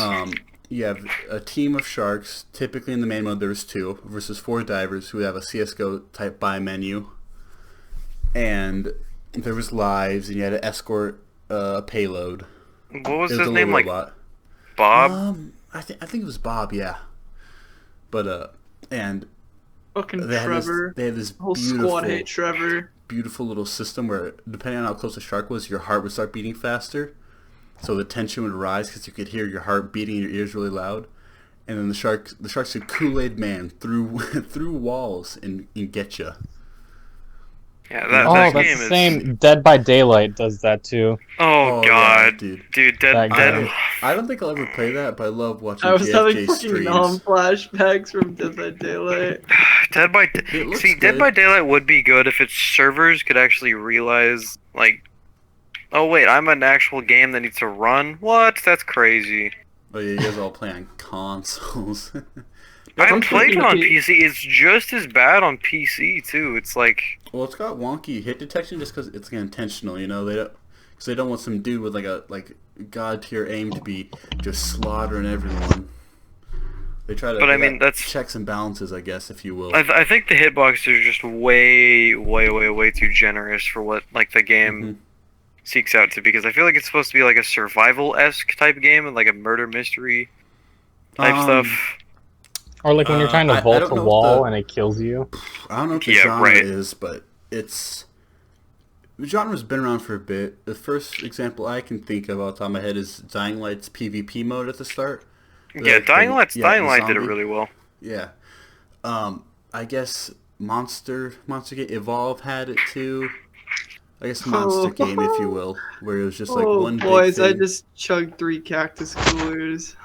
You have a team of sharks. Typically in the main mode there's 2 versus 4 divers who have a CS:GO type buy menu, and there was lives, and you had to escort a payload. What was his name? Like Bob? I think it was Bob. Yeah. But and Fucking they Trevor. had this The whole squad hate Trevor. beautiful little system where, depending on how close the shark was, your heart would start beating faster. So the tension would rise because you could hear your heart beating in your ears really loud. And then the sharks could Kool-Aid Man through walls and get you. Yeah, that's game the is... same. Dead by Daylight does that too. Oh God, yeah, dude, Dead. I don't think I'll ever play that, but I love watching I was JFJ having fucking streams. flashbacks from Dead by Daylight. Dead by Daylight would be good if its servers could actually realize, like, oh wait, I'm an actual game that needs to run. What? That's crazy. Oh yeah, you guys all play on consoles. I played it on PC. It's just as bad on PC too. It's like, well, it's got wonky hit detection just because it's intentional. You know, they don't want some dude with like a god tier aim to be just slaughtering everyone. They try to. But I mean, that's checks and balances, I guess, if you will. I think the hitboxes are just way too generous for what like the game seeks out to, because I feel like it's supposed to be like a survival-esque type game and like a murder mystery type stuff. Or like when you're trying to I vault don't a know if wall and it kills you. I don't know what the Yeah, genre right. is, but the genre's been around for a bit. The first example I can think of off the top of my head is Dying Light's PvP mode at the start. Yeah, Dying Light did it really well. Yeah. I guess Monster Game Evolve had it too. I guess Monster Game, if you will, where it was just like one boys, big thing. I just chugged 3 cactus coolers.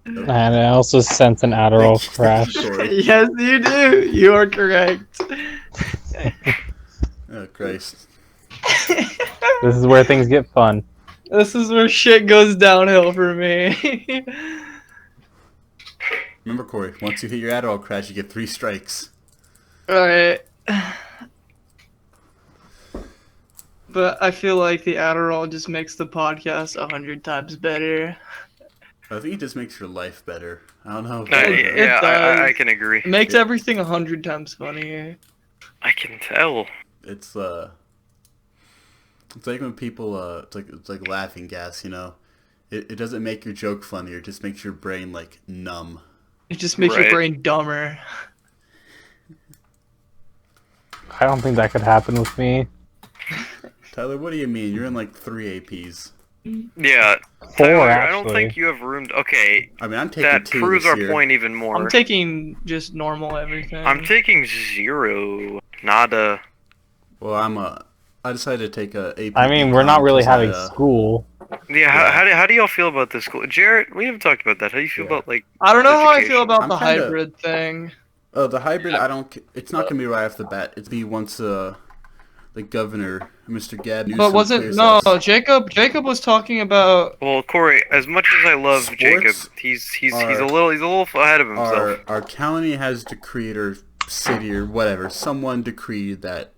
And I also sense an Adderall crash. Corey. Yes, you do. You are correct. Oh, Christ. This is where things get fun. This is where shit goes downhill for me. Remember, Corey, once you hit your Adderall crash, you get 3 strikes. Alright. But I feel like the Adderall just makes the podcast 100 times better. I think it just makes your life better. I don't know. It does. I can agree. It makes everything 100 times funnier. I can tell. It's like when people it's like laughing gas, you know. It doesn't make your joke funnier, it just makes your brain like numb. It just makes your brain dumber. I don't think that could happen with me. Tyler, what do you mean? You're in like 3 APs. Yeah, 4 Tyler, actually. I don't think you have room. Okay, I mean, I'm taking that 2 proves this our year. point even more. I'm taking just normal everything. I'm taking 0. Nada. Well, I decided to take a AP. I mean, we're not really having because school. Yeah, how do y'all feel about this school? Jarrett, we haven't talked about that. How do you feel about, like, I don't know how I feel education? about I'm the kinda- hybrid thing. the hybrid, it's not gonna be right off the bat. It's be once the governor, Mr. Gad Newsom, But wasn't clears no us. Jacob was talking about Well, Corey, as much as I love Sports Jacob, he's a little ahead of himself. Our county has decreed, or city or whatever, someone decreed that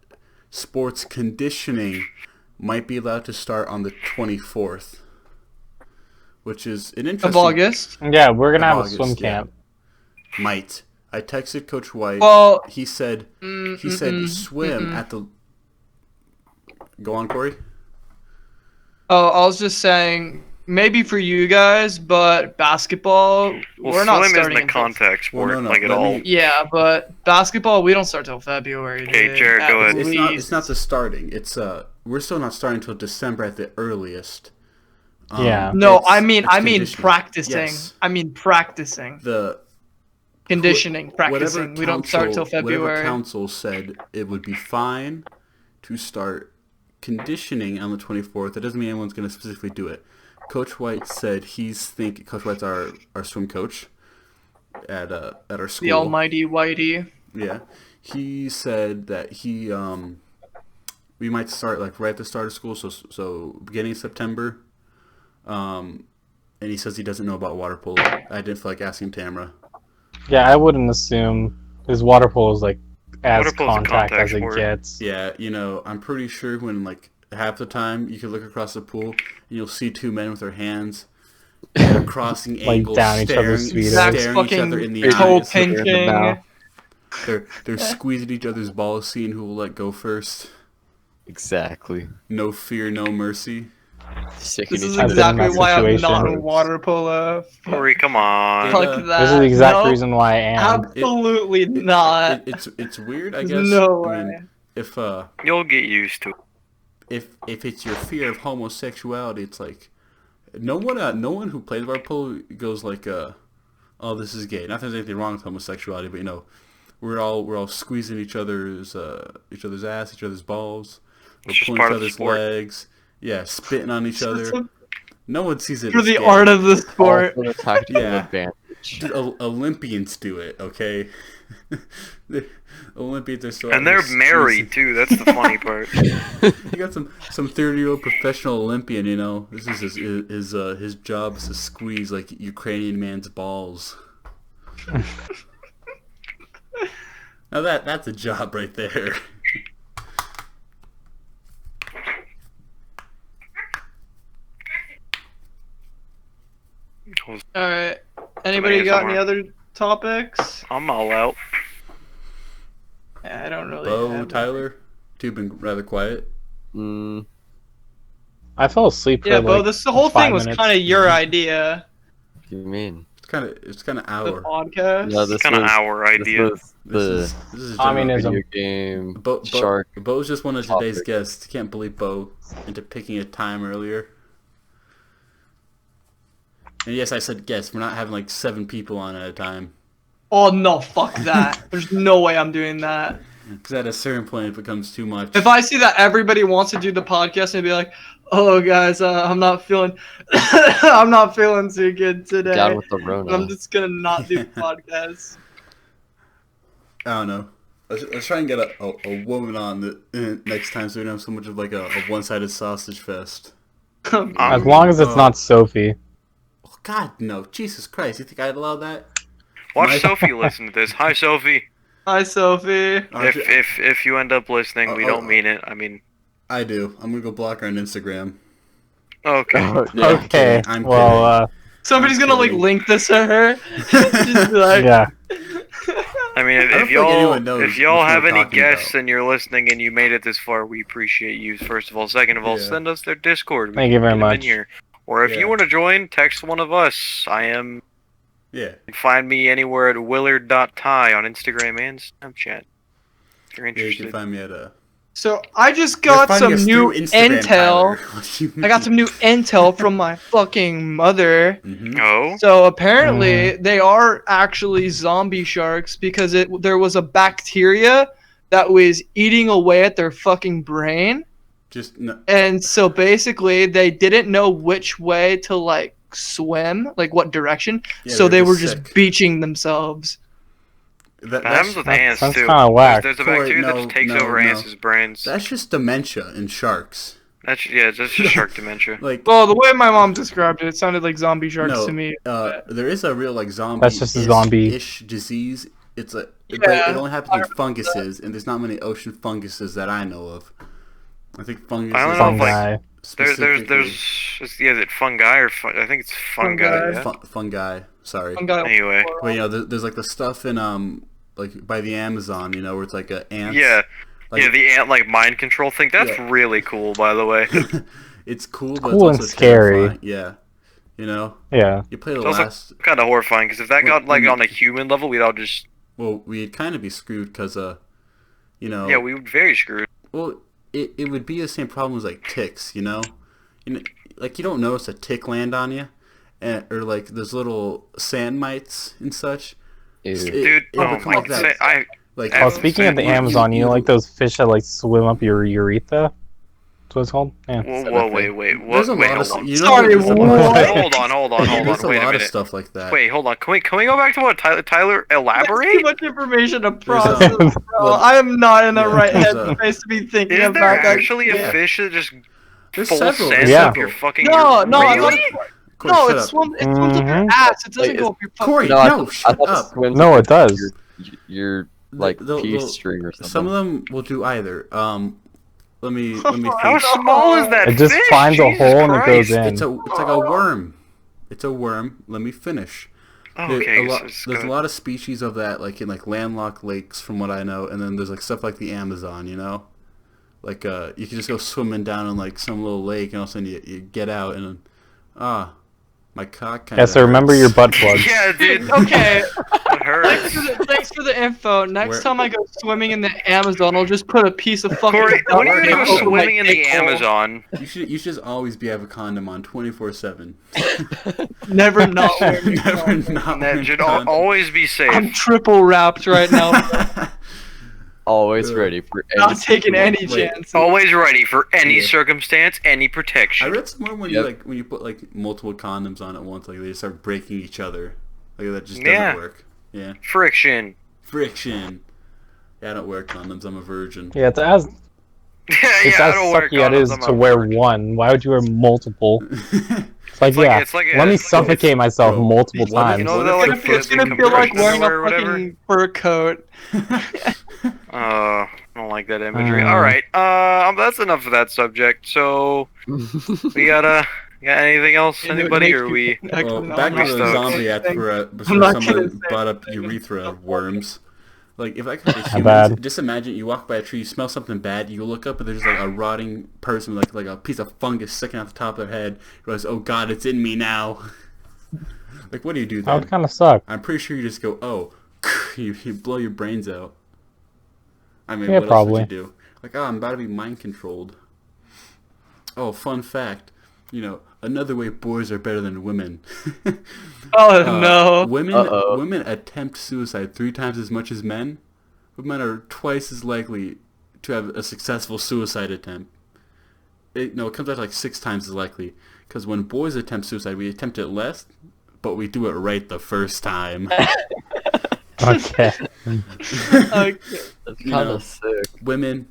sports conditioning might be allowed to start on the 24th, which is an interesting. of August. Yeah, we're gonna have August, a swim yeah. camp. Might. I texted Coach White. Well, He said swim at the. Go on, Corey. Oh, I was just saying maybe for you guys, but basketball Well, we're not swim isn't starting a until- contact sport, Well, no, like, at let all. me- Yeah, but basketball we don't start till February. Okay, dude, Jared, at go ahead. It's not the starting. It's we're still not starting until December at the earliest. Yeah. No, it's I mean conditioning. practicing. Yes. I mean practicing. The Conditioning, practicing. whatever We don't start till Whatever February. council said it would be fine to start conditioning on the 24th. That doesn't mean anyone's going to specifically do it. Coach White said Coach White's our swim coach at our school. The almighty Whitey. Yeah, he said that we might start like right at the start of school, so beginning of September. And he says he doesn't know about water polo. I didn't feel like asking Tamara. Yeah, I wouldn't assume because water polo is like as Water polo's a contact contact as it sport. gets. Yeah, I'm pretty sure when like half the time you could look across the pool and you'll see 2 men with their hands at a crossing Like angle, down each other's staring feet. Max each other fucking in the toe eyes. pinching. They're squeezing each other's balls, seeing who will let go first. Exactly. No fear, no mercy. Sticking This is each I've other been in exactly that why I'm situation. not a water polo. Corey, come on. Yeah. Fuck that. This This is the exact Nope, reason why I am. Absolutely not. It's weird, I There's guess. no I mean, way. if You'll get used to it. if it's your fear of homosexuality, it's like no one who plays water polo goes like oh, this is gay. Not that there's anything wrong with homosexuality, but we're all squeezing each other's ass, each other's balls. We're It's just pulling part each of the other's sport. legs. Yeah, spitting on each other. No one sees it For as the gay. art of the sport. For the tactical Yeah. advantage. Dude, Olympians do it, okay? Olympians are so. And they're married, too. That's the funny part. You got some 30-year-old professional Olympian. This is his job is to squeeze like Ukrainian man's balls. Now that's a job right there. Alright. Anybody Somebody got any somewhere. other topics? I'm all out. Yeah, I don't really Bo, have Tyler, you've been rather quiet. I fell asleep for Yeah, Bo, like this the whole 5 thing was minutes. kind of your idea. What do you mean? It's kind of The our. podcast. No, this Kind of was our idea. this This is Communism. video game Bo, shark. Bo's just one of today's topic. guests. Can't believe Bo into picking a time earlier. And yes, I said guests. We're not having like 7 people on at a time. Oh no, fuck that. There's no way I'm doing that. Because at a certain point, it becomes too much. If I see that everybody wants to do the podcast and be like, "Oh guys, I'm not feeling, I'm not feeling too good today," Down with the Rona. I'm just gonna not do the podcast. I don't know. Let's try and get a woman on the next time so we don't have so much of like a one-sided sausage fest. As long as it's not Sophie. Oh, God, no. Jesus Christ. You think I'd allow that? Watch My- Sophie listen to this. Hi, Sophie. Hi, Sophie. If you end up listening, we don't mean it. I mean, I do. I'm going to go block her on Instagram. okay. Yeah. Okay. I'm Well, Somebody's I'm gonna like kidding. link this to her. Just be like, yeah. I mean, I don't if think anyone knows if y'all what have we're any talking guests about. and you're listening and you made it this far, we appreciate you. First of all, second of all, Yeah. send us their Discord. We Thank you can very get 'em in much. here. Or if Yeah. you want to join, text one of us. Yeah. You can find me anywhere at willard.ty on Instagram and Snapchat. If you're Yeah, you interested. can find me at so I just You're got finding some us new through Instagram, intel. Tyler. What do you I got mean? some new intel from my fucking mother. Mhm. Oh, So apparently they are actually zombie sharks because there was a bacteria that was eating away at their fucking brain. Just no. And so basically they didn't know which way to like swim, like what direction. Yeah, so they're they were just just sick. beaching themselves. that happens with that ants sounds too. kinda whack. There's a Corey, bacteria that no, just takes no, over no. ants' brains. That's just dementia in sharks. That's just shark dementia. Like, Well, the way my mom described it, it sounded like zombie sharks no, to me. there is a real like zombie. That's just a zombie. ish disease. It's a but Yeah, it only happens in funguses, and there's not many ocean funguses that I know of. I think fungus I don't is know Fun if, like, guy. Is it fungi or I think it's fungi. Fungi. Yeah? fungi. Sorry. Anyway. Well, there's like the stuff in like by the Amazon, where it's like ants. Yeah. Like, Yeah, the ant like mind control thing. That's Yeah. really cool, by the way. it's cool, but Cool it's and also scary. terrifying. Yeah. Yeah. You play the It's also last. kind of horrifying because if that got like when- on a human level, we'd all just Well, we'd kind of be screwed because yeah, we would be very screwed. Well, it would be the same problem as like ticks, like you don't notice a tick land on you, or like those little sand mites and such. Ew. Dude, It'll oh become my like that. god, Like, Oh, Oh, speaking of the you- Amazon, you know, like those fish that like swim up your urethra? That's what it's called? Yeah. whoa, wait, there's a wait, lot hold of on. Sorry, there's a what? lot- Hold on, There's a wait a lot of minute. stuff like that. Wait, hold on. Can we go back to what Tyler That's too elaborate? much information to There's, process, bro. well, I am not in the yeah, right there's, headspace to be thinking Is about there that. actually a yeah. fish that just There's full several. sends Yeah. up your fucking No, ear? no, I really? Corey, No, shut it up. swims up your Mhm. ass. It doesn't Wait, go up your fucking. Corey, No, no, shut thought up. the swims No, were it does. Your like They'll- pea they'll- string or something. Some of them will do either. Let me How think. small is that It just fish? finds a Jesus hole and it goes Christ. in. It's like a worm. It's a worm. Let me finish. Okay, There's a lot of species of that, like in like landlocked lakes, from what I know, and then there's like stuff like the Amazon, like you can just go swimming down in like some little lake, and all of a sudden you get out, and then, my cock kind of. Yeah, so remember your butt plugs. Yeah, dude. Okay, It hurts. thanks for the info. Next Where- time I go swimming in the Amazon, I'll just put a piece of fucking. Corey, when are you gonna go over swimming in the Amazon? You should just always have a condom on 24/7. Never not wearing. Never not. That wearing should condom. always be I'm safe. triple wrapped right now. Always Ugh. ready for Not taking any Wait. chances. Always ready for any Yeah. circumstance, any I protection. read somewhere when Yep. when you put like multiple condoms on at once, like they just start breaking each other. Like that just Yeah. doesn't work. Yeah. Friction. Friction. Yeah, I don't wear condoms. I'm a virgin. Yeah, it's as Yeah, I as don't wear sucky as condoms, I'm to a wear virgin. one. Why would you wear multiple? It's like, like- yeah, it's like- let me it's like- suffocate myself Bro, multiple what if- times. You know, What they're if like the It's first the gonna feel like compression wearing a underwear or whatever. fucking fur coat. I don't like that imagery. Uh. All right, that's enough of that subject. So we got anything else, It anybody, makes or we? people- Well, No, back I'm to not the stoked. zombie act saying- before I'm not gonna someone say brought up anything. urethra worms. Like, if I could have How humans, bad? just imagine you walk by a tree, you smell something bad, you look up and there's like a rotting person with like a piece of fungus sticking out the top of their head. You realize, oh god, it's in me now. Like, what do you do That then? would kind of suck. I'm pretty sure you just go, oh, you blow your brains out. I mean, Yeah, what probably. else would you do? Like, oh, I'm about to be mind controlled. Oh, fun fact. Another way boys are better than women. Oh no. Women attempt suicide 3 times as much as men. Women are twice as likely to have a successful suicide attempt. It comes out to like 6 times as likely. Because when boys attempt suicide, we attempt it less, but we do it right the first time. Okay. Okay. That's You kind know, of sick. Women,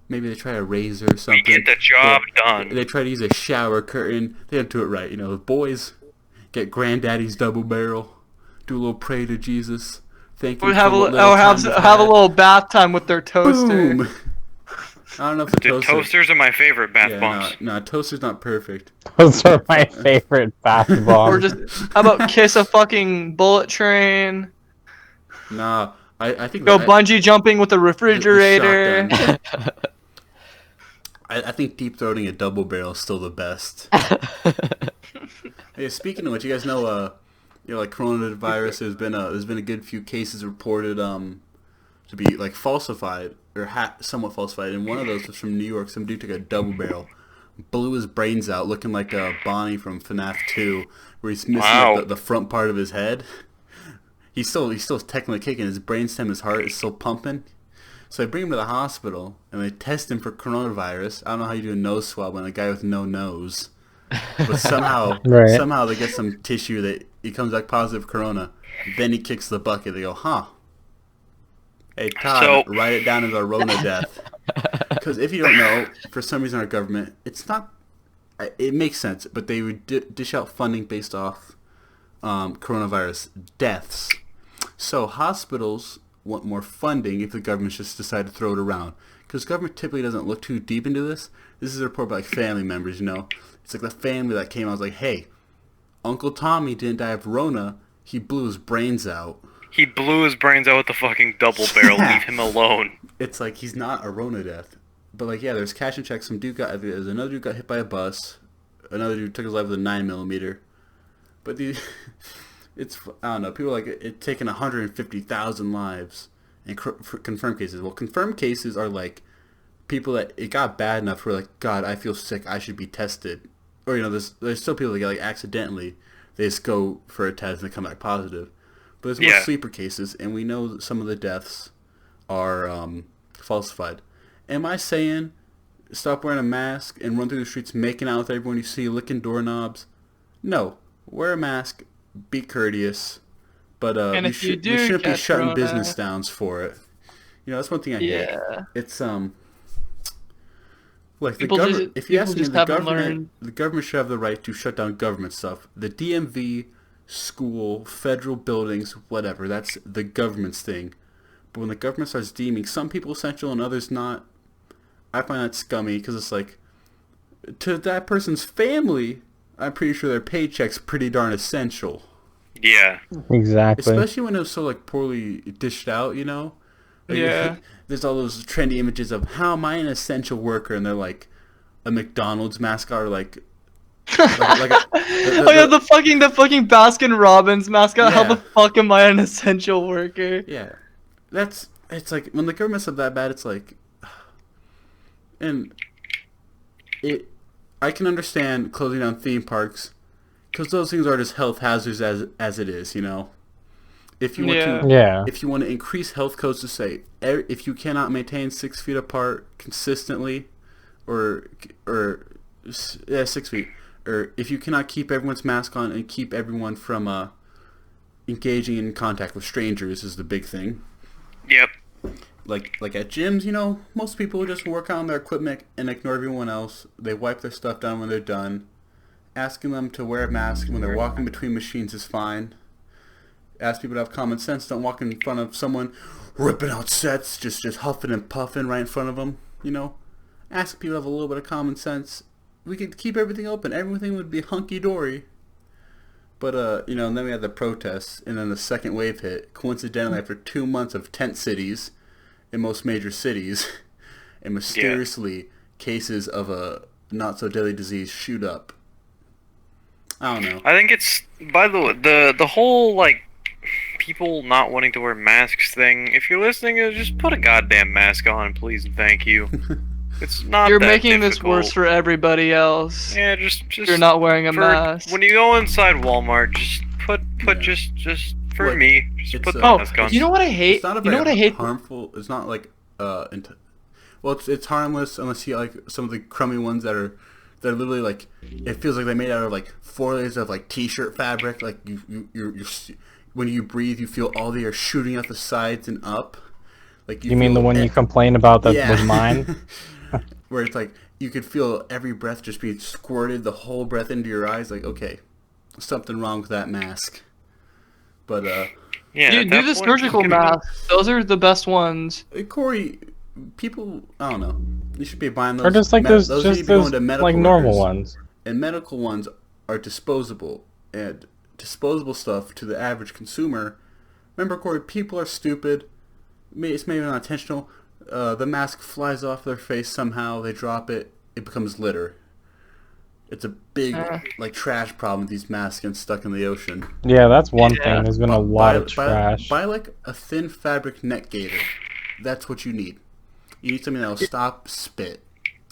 maybe they try a razor or something. We get the job done. They try to use a shower curtain. They don't do it right. The boys get granddaddy's double barrel. Do a little pray to Jesus. Thank you Or have for a, what little or have, time we've have a had. little bath time with their toaster. Boom. I don't know if the Dude, toasters are my favorite bath Yeah, bombs. no, toaster's not perfect. Those are my favorite bath bombs. Or just, how about kiss a fucking bullet train? Nah, I think Go that- bungee jumping with a the refrigerator. shotgun. I think deep throating a double barrel is still the best. Hey, speaking of which, you guys know, like coronavirus, there's been a good few cases reported to be like falsified or somewhat falsified, and one of those was from New York. Some dude took a double barrel, blew his brains out, looking like Bonnie from FNAF 2, where he's missing Wow. the front part of his head. He's still technically kicking. His brainstem, his heart is still pumping. So they bring him to the hospital and they test him for coronavirus. I don't know how you do a nose swab on a guy with no nose, but somehow Right. somehow they get some tissue that he comes back positive corona. Then he kicks the bucket. They go, huh? Hey Todd, So- write it down as our Rona death. Because if you don't know, for some reason our government, it's not. It makes sense, but they would dish out funding based off coronavirus deaths. So hospitals want more funding if the government's just decide to throw it around. Because government typically doesn't look too deep into this. This is a report by like family members, It's like the family that came out was like, hey, Uncle Tommy didn't die of Rona. He blew his brains out. He blew his brains out with the fucking double barrel. Yeah. Leave him alone. It's like he's not a Rona death. But like, yeah, there's cash and checks. There's another dude got hit by a bus. Another dude took his life with a 9mm. But I don't know. People are like it taking 150,000 lives and for confirmed cases. Well, confirmed cases are like people that it got bad enough where like, God, I feel sick. I should be tested. Or there's still people that get like accidentally they just go for a test and they come back positive. But there's more Yeah. sleeper cases, and we know that some of the deaths are falsified. Am I saying stop wearing a mask and run through the streets making out with everyone you see, licking doorknobs? No. Wear a mask. Be courteous. But And we if you do shouldn't be catch shutting corona- business downs for it. That's one thing I hate. Yeah. It's like the People government. just- If you people ask me, just the haven't government, learned. the government should have the right to shut down government stuff. The DMV, school, federal buildings, whatever. That's the government's thing. But when the government starts deeming some people essential and others not, I find that scummy because it's like, to that person's family, I'm pretty sure their paycheck's pretty darn essential. Yeah. Exactly. Especially when it was so like poorly dished out, Like, Yeah. There's all those trendy images of how am I an essential worker, and they're like a McDonald's mascot or like Oh yeah, the fucking Baskin Robbins mascot. How Yeah. the fuck am I an essential worker? yeah. It's like when the government's up that bad, it's like, and I can understand closing down theme parks because those things are just health hazards as it is, If you want Yeah. to, Yeah. if you want to increase health codes to say if you cannot maintain 6 feet apart consistently, or 6 feet, or if you cannot keep everyone's mask on and keep everyone from engaging in contact with strangers is the big thing. Yep. Like at gyms, most people just work on their equipment and ignore everyone else. They wipe their stuff down when they're done. Asking them to wear a mask when they're walking between machines is fine. Ask people to have common sense. Don't walk in front of someone ripping out sets, just huffing and puffing right in front of them. Ask people to have a little bit of common sense. We could keep everything open. Everything would be hunky dory. But you know, and then we had the protests, and then the second wave hit. Coincidentally, after 2 months of tent cities in most major cities, and mysteriously cases of a not so deadly disease shoot up. I don't know. I think it's, by the way, the whole like people not wanting to wear masks thing. If you're listening, just put a goddamn mask on, please and thank you. It's not. You're that making this difficult. worse for everybody else. Yeah, just You're not wearing a mask. When you go inside Walmart, just put just for Like, me, just it's, put the Oh, mask on. you know what I hate? It's not a You know very what I hate? harmful. It's not like well, it's harmless unless you like some of the crummy ones that are literally like, it feels like they're made out of like 4 layers of like t-shirt fabric. Like you're when you breathe, you feel all the air shooting out the sides and up. Like You mean the one you complain about that was mine? Where it's like you could feel every breath just be squirted, the whole breath into your eyes. Like, okay, something wrong with that mask. But yeah, Do at the that point, surgical just give me- masks. Those are the best ones. Corey, people, I don't know. You should be buying those. Or just like those those, need just to be going those to medical like normal workers. ones. And medical ones are disposable. And disposable stuff to the average consumer. Remember, Corey, people are stupid. It's maybe not intentional. The mask flies off their face somehow. They drop it. It becomes litter. It's a big like trash problem with these masks getting stuck in the ocean. Yeah, that's one Yeah. thing. There's been a lot of trash. Buy like a thin fabric neck gaiter. That's what you need. You need something that will stop spit,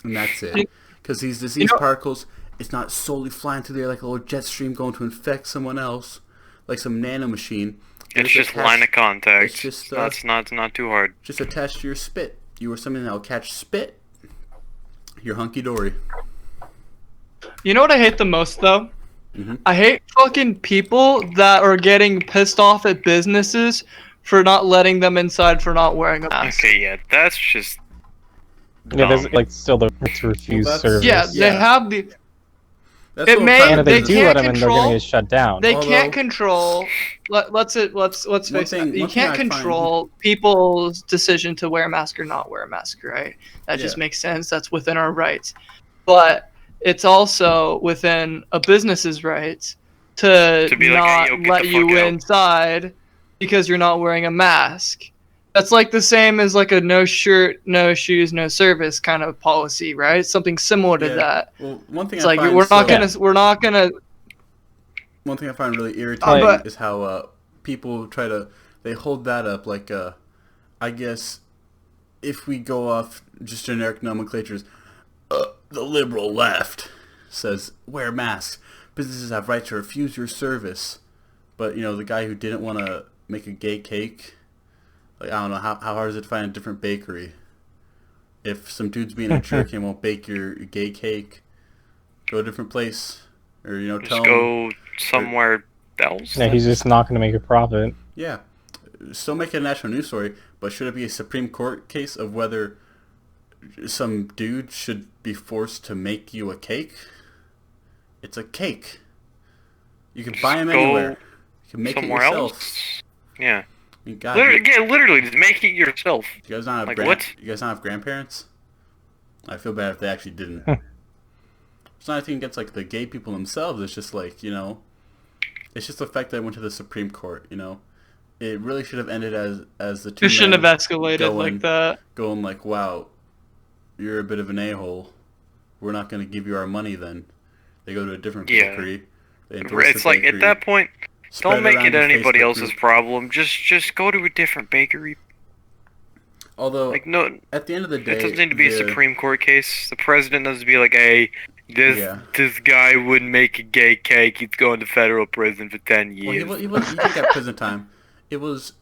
and that's it. Because these disease particles, it's not solely flying through the air like a little jet stream going to infect someone else, like some nano machine. It's just line of contact. It's just it's not too hard. just attached to your spit. You are something that will catch spit. You're hunky dory. You know what I hate the most though? Mhm. I hate fucking people that are getting pissed off at businesses for not letting them inside for not wearing a mask. Okay, yeah, that's just. Yeah, there's dumb. like still the right to refuse that's- service. Yeah, Yeah. they have the. That's It what may- private And if they they do can't let them in, they're control- gonna get shut down. They Although- can't control. Let's face thing- it. You one thing can't I find- control people's decision to wear a mask or not wear a mask, right? That just Yeah. makes sense. That's within our rights. But it's also within a business's rights to be like, not "Hey, yo, get let the you fuck out." inside because you're not wearing a mask. That's like the same as like a no shirt, no shoes, no service kind of policy, right? Something similar to Yeah. that. Well, one thing It's I like find we're not so- gonna. One thing I find really irritating but- is how people they hold that up like, I guess, if we go off just generic nomenclatures, the liberal left says wear masks. Businesses have right to refuse your service. But, you know, the guy who didn't want to make a gay cake, like, I don't know, how hard is it to find a different bakery? If some dude's being a jerk and won't bake your gay cake, go to a different place. Or, you know, tell Just him. go somewhere else. Yeah, he's just not gonna make a profit. Yeah. Still make it a national news story, but should it be a Supreme Court case of whether some dude should be forced to make you a cake? It's a cake. You can buy them Go anywhere. You can make it somewhere yourself. else. Yeah. You, God, Literally, just make it yourself. you guys not have Like, gran- what? You guys not have grandparents? I feel bad if they actually didn't. Hmm. It's not anything against like the gay people themselves. It's just like, you know, it's just the fact that it went to the Supreme Court. You know, it really should have ended as the two It shouldn't have men escalated going- like that. going like, wow, you're a bit of an a-hole. We're not going to give you our money then. They go to a different Yeah. bakery. They endorse It's the like, bakery, at that point, spread don't make around it your anybody Facebook else's group. problem. Just go to a different bakery. Although, Like, no, at the end of the day, it doesn't need to be a the- Supreme Court case. The president doesn't be like, hey, Yeah. this guy wouldn't make a gay cake. He's going to federal prison for 10 Well, years. he did get prison time. It was,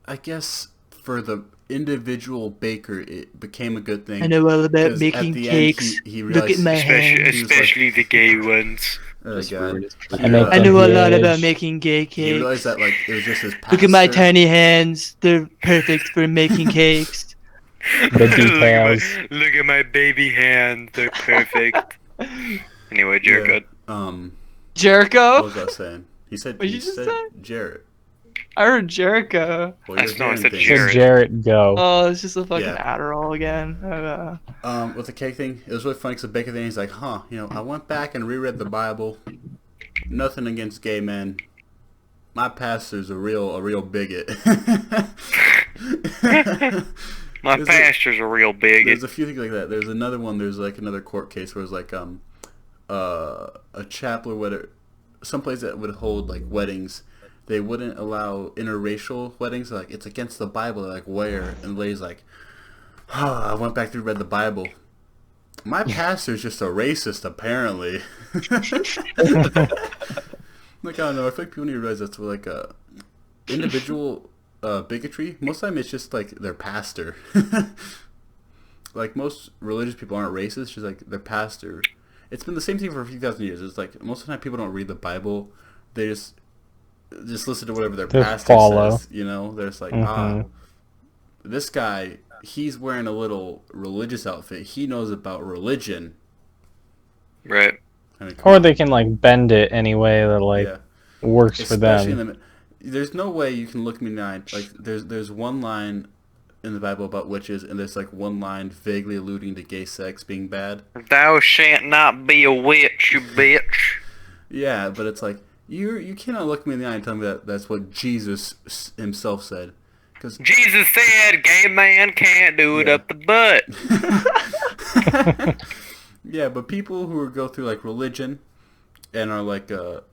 I guess, for the individual baker, it became a good thing. I know all about 'Cause making at the cakes. End, he Look at realized, my especially hands. He was like- especially the gay ones. Oh, This God. ruined his He, career. I know I know a lot Yes. about making gay he cakes. realized that like it was just his pastor. Look at my tiny hands. They're perfect for making cakes. The details. Look at my baby hands. They're perfect. Anyway, Jericho. Yeah. What Jericho? was I saying? He said. What'd He you just said say? Jarrett. I heard Jericho. Well, I you're know, I hearing said things. So Jarrett. Jarrett, go. Oh, it's just a fucking Yeah. Adderall again. With the cake thing, it was really funny because the baker thing, he's like, huh, you know, I went back and reread the Bible, nothing against gay men. My pastor's a real bigot. My There's pastor's a real bigot. There's a few things like that. There's another one. There's like another court case where it's like a chapel or whatever, someplace that would hold like weddings. They wouldn't allow interracial weddings. Like, it's against the Bible. Like, where? And the lady's like, oh, I went back through, read the Bible. My pastor's just a racist, apparently. Like, I don't know. I feel like people need to realize that's like a individual bigotry. Most of the time, it's just like their pastor. Like, most religious people aren't racist. It's just like their pastor. It's been the same thing for a few thousand years. It's like most of the time people don't read the Bible. They just listen to whatever their pastor says. You know, they're just like, this guy, he's wearing a little religious outfit. He knows about religion. Right. I mean, Or they can like bend it any way that like works especially for them. There's no way you can look me in the eye. Like, there's one line in the Bible about witches, and there's like one line vaguely alluding to gay sex being bad. Thou shalt not be a witch, you bitch. Yeah, but it's like, you cannot look me in the eye and tell me that that's what Jesus himself said. Cause Jesus said, gay man can't do it up the butt. Yeah, but people who go through like religion and are like,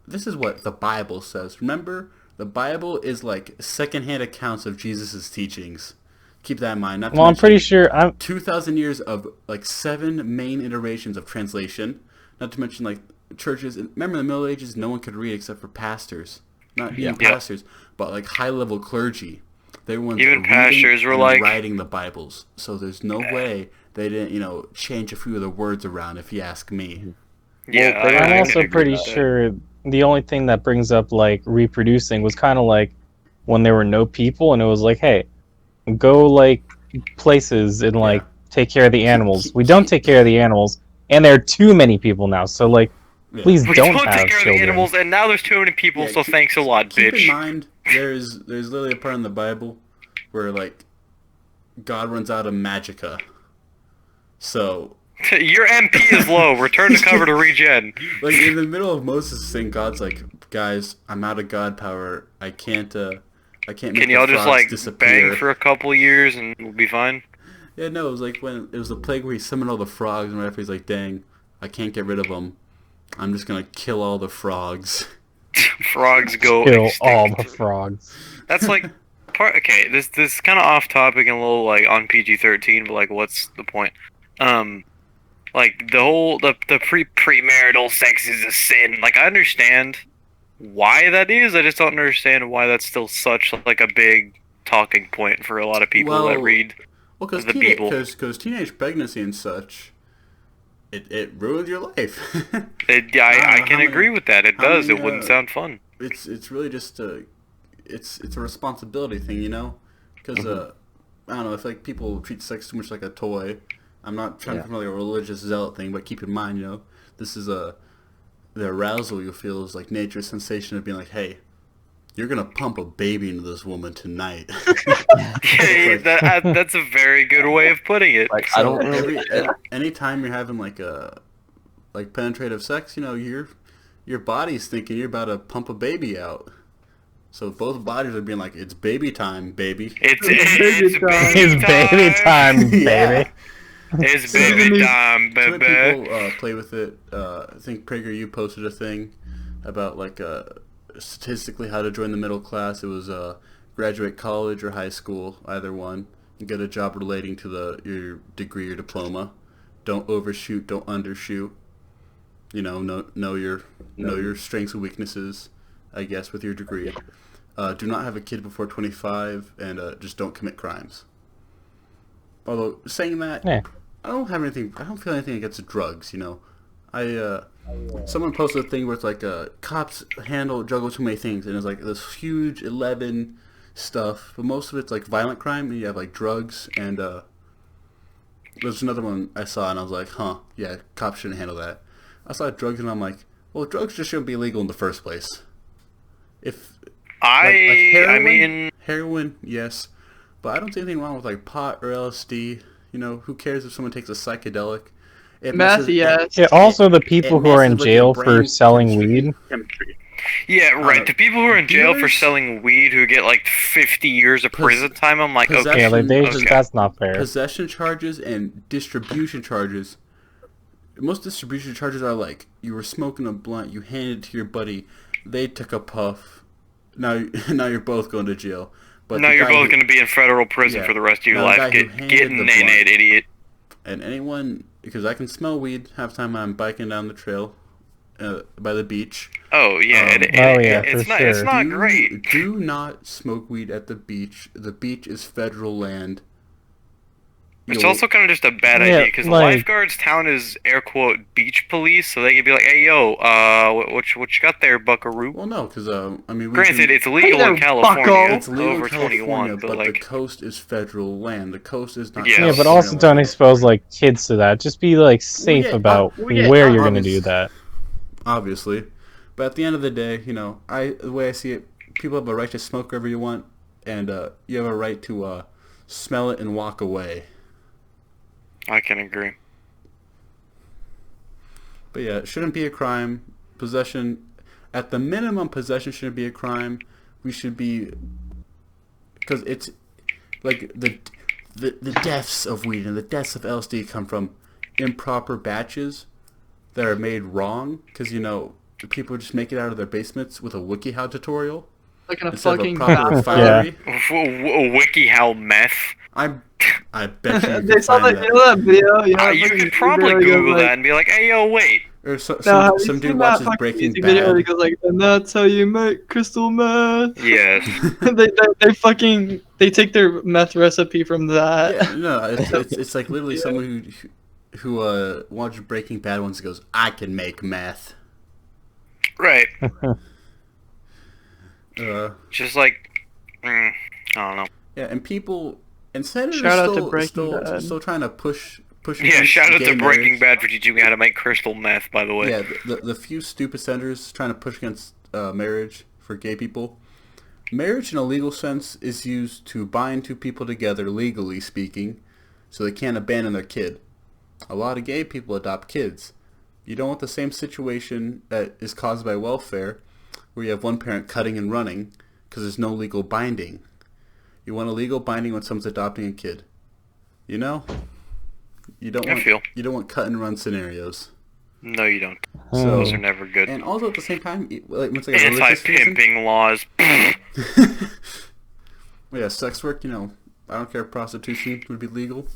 this is what the Bible says. Remember, the Bible is like secondhand accounts of Jesus' teachings. Keep that in mind. Not to I'm pretty sure 2,000 years of like 7 main iterations of translation. Not to mention like churches. Remember in the Middle Ages, no one could read except for pastors. Not even pastors, but like high-level clergy. They were ones even pastors were like writing the Bibles. So there's no way they didn't, change a few of the words around, if you ask me. Yeah, I'm also pretty sure the only thing that brings up like reproducing was kind of like when there were no people, and it was like, hey, go like places and like take care of the animals. We don't take care of the animals, and there are too many people now. So like, please don't have take care children. of the animals, and now there's too many people. So thanks a lot, bitch. Keep in mind, there's literally a part in the Bible where like God runs out of magicka. So your MP is low. Return to cover to regen. Like in the middle of Moses' thing, God's like, guys, I'm out of God power. I can't make Can y'all just like disappear. bang for a couple years and we'll be fine? Yeah, no, it was like when it was the plague where he summoned all the frogs, and right after he's like, dang, I can't get rid of them. I'm just gonna kill all the frogs. Frogs go Kill extinct. all the frogs. That's like part. Okay, this is kind of off topic and a little like on PG-13, but like, what's the point? Like the whole the premarital sex is a sin. Like, I understand why that is. I just don't understand why that's still such like a big talking point for a lot of people that read the Bible. Because teenage pregnancy and such, it ruins your life. I can agree with that. It does. It wouldn't sound fun. It's really just it's a responsibility thing, because I don't know, if like people treat sex too much like a toy. I'm not trying to come like a religious zealot thing, but keep in mind, this is the arousal you'll feel is like nature's sensation of being like, hey, you're gonna pump a baby into this woman tonight. That's a very good way of putting it. Like, So I don't really. anytime you're having like penetrative sex, your body's thinking you're about to pump a baby out. So both bodies are being like, it's baby time, baby. It's baby time, baby. Yeah. It's baby time, So many baby. people play with it. I think PragerU posted a thing about like statistically how to join the middle class. It was graduate college or high school, either one. You get a job relating to your degree or diploma. Don't overshoot. Don't undershoot. Know your strengths and weaknesses, I guess, with your degree. Do not have a kid before 25, and just don't commit crimes. Although saying that, I don't feel anything against drugs. Someone posted a thing where it's like cops juggle too many things, and it's like this huge 11 stuff, but most of it's like violent crime, and you have like drugs, and there's another one I saw, and I was like, yeah, cops shouldn't handle that. I saw drugs, and I'm like, well, drugs just shouldn't be illegal in the first place. Heroin, yes, but I don't see anything wrong with like pot or LSD. Who cares if someone takes a psychedelic? It Meth, messes, yes. Yeah, also the people who are in messes with your jail for brain selling chemistry. weed. Yeah, right. The people who are in jail for dealers- selling weed who get like 50 years of prison time, I'm like, okay. Yeah, like Possession- that's not fair. Possession charges and distribution charges. Most distribution charges are like, you were smoking a blunt, you handed it to your buddy, they took a puff. Now you're both going to jail. But Now the you're guy both who- going to be in federal prison Yeah. for the rest of your Now, the life. guy who Get handed the named, blunt. idiot. And anyone, because I can smell weed half the time I'm biking down the trail by the beach. Oh yeah, for it's not. sure. It's not great. Do not smoke weed at the beach. The beach is federal land. It's also kind of just a bad Yeah, idea because the like- lifeguards town is air quote beach police, so they could be like, "Hey yo, what you got there, Buckaroo?" Well, no, because I mean, Granted, it's legal there, in California. bucko. it's legal over in California, 21, but but the like, coast is federal land. The coast is not. Yeah. Yeah, but California also land. don't expose like kids to that. Just be like safe yeah, about yeah, where you're gonna obvious- do that. Obviously, but at the end of the day, you know, the way I see it, people have a right to smoke wherever you want, and you have a right to smell it and walk away. I can agree. But yeah, it shouldn't be a crime. Possession, at the minimum, possession shouldn't be a crime. We should be, because it's like the deaths of weed and the deaths of LSD come from improper batches that are made wrong. Because you know, people just make it out of their basements with a WikiHow tutorial Like in a instead of a fucking proper bath. refinery. WikiHow meth. I bet you They can saw find that, that. you know that video? You, know, You fucking could probably video Google goes that and be like, "Hey yo, wait." Or No, have you some seen dude that watches fucking Breaking music video where he Bad. goes like, and that's how you make crystal meth. Yes. they fucking they take their meth recipe from that. Yeah, no, it's like literally someone who watched Breaking Bad once and goes, I can make meth. Right. Uh, Just like, I don't know. yeah, and people and senators Shout out to still, Breaking still, Bad. still trying to push. Yeah, against shout out gay to Breaking marriage. Bad for teaching me how to make crystal meth, by the way. Yeah, the few stupid senators trying to push against marriage for gay people. Marriage, in a legal sense, is used to bind two people together, legally speaking, so they can't abandon their kid. A lot of gay people adopt kids. You don't want the same situation that is caused by welfare, where you have one parent cutting and running because there's no legal binding. You want a legal binding when someone's adopting a kid. You know? You don't want cut and run scenarios. No, you don't. So, Those are never good. and also at the same time, like, it's like a religious reason. Anti-pimping laws. Yeah, sex work, you know, I don't care if prostitution would be legal.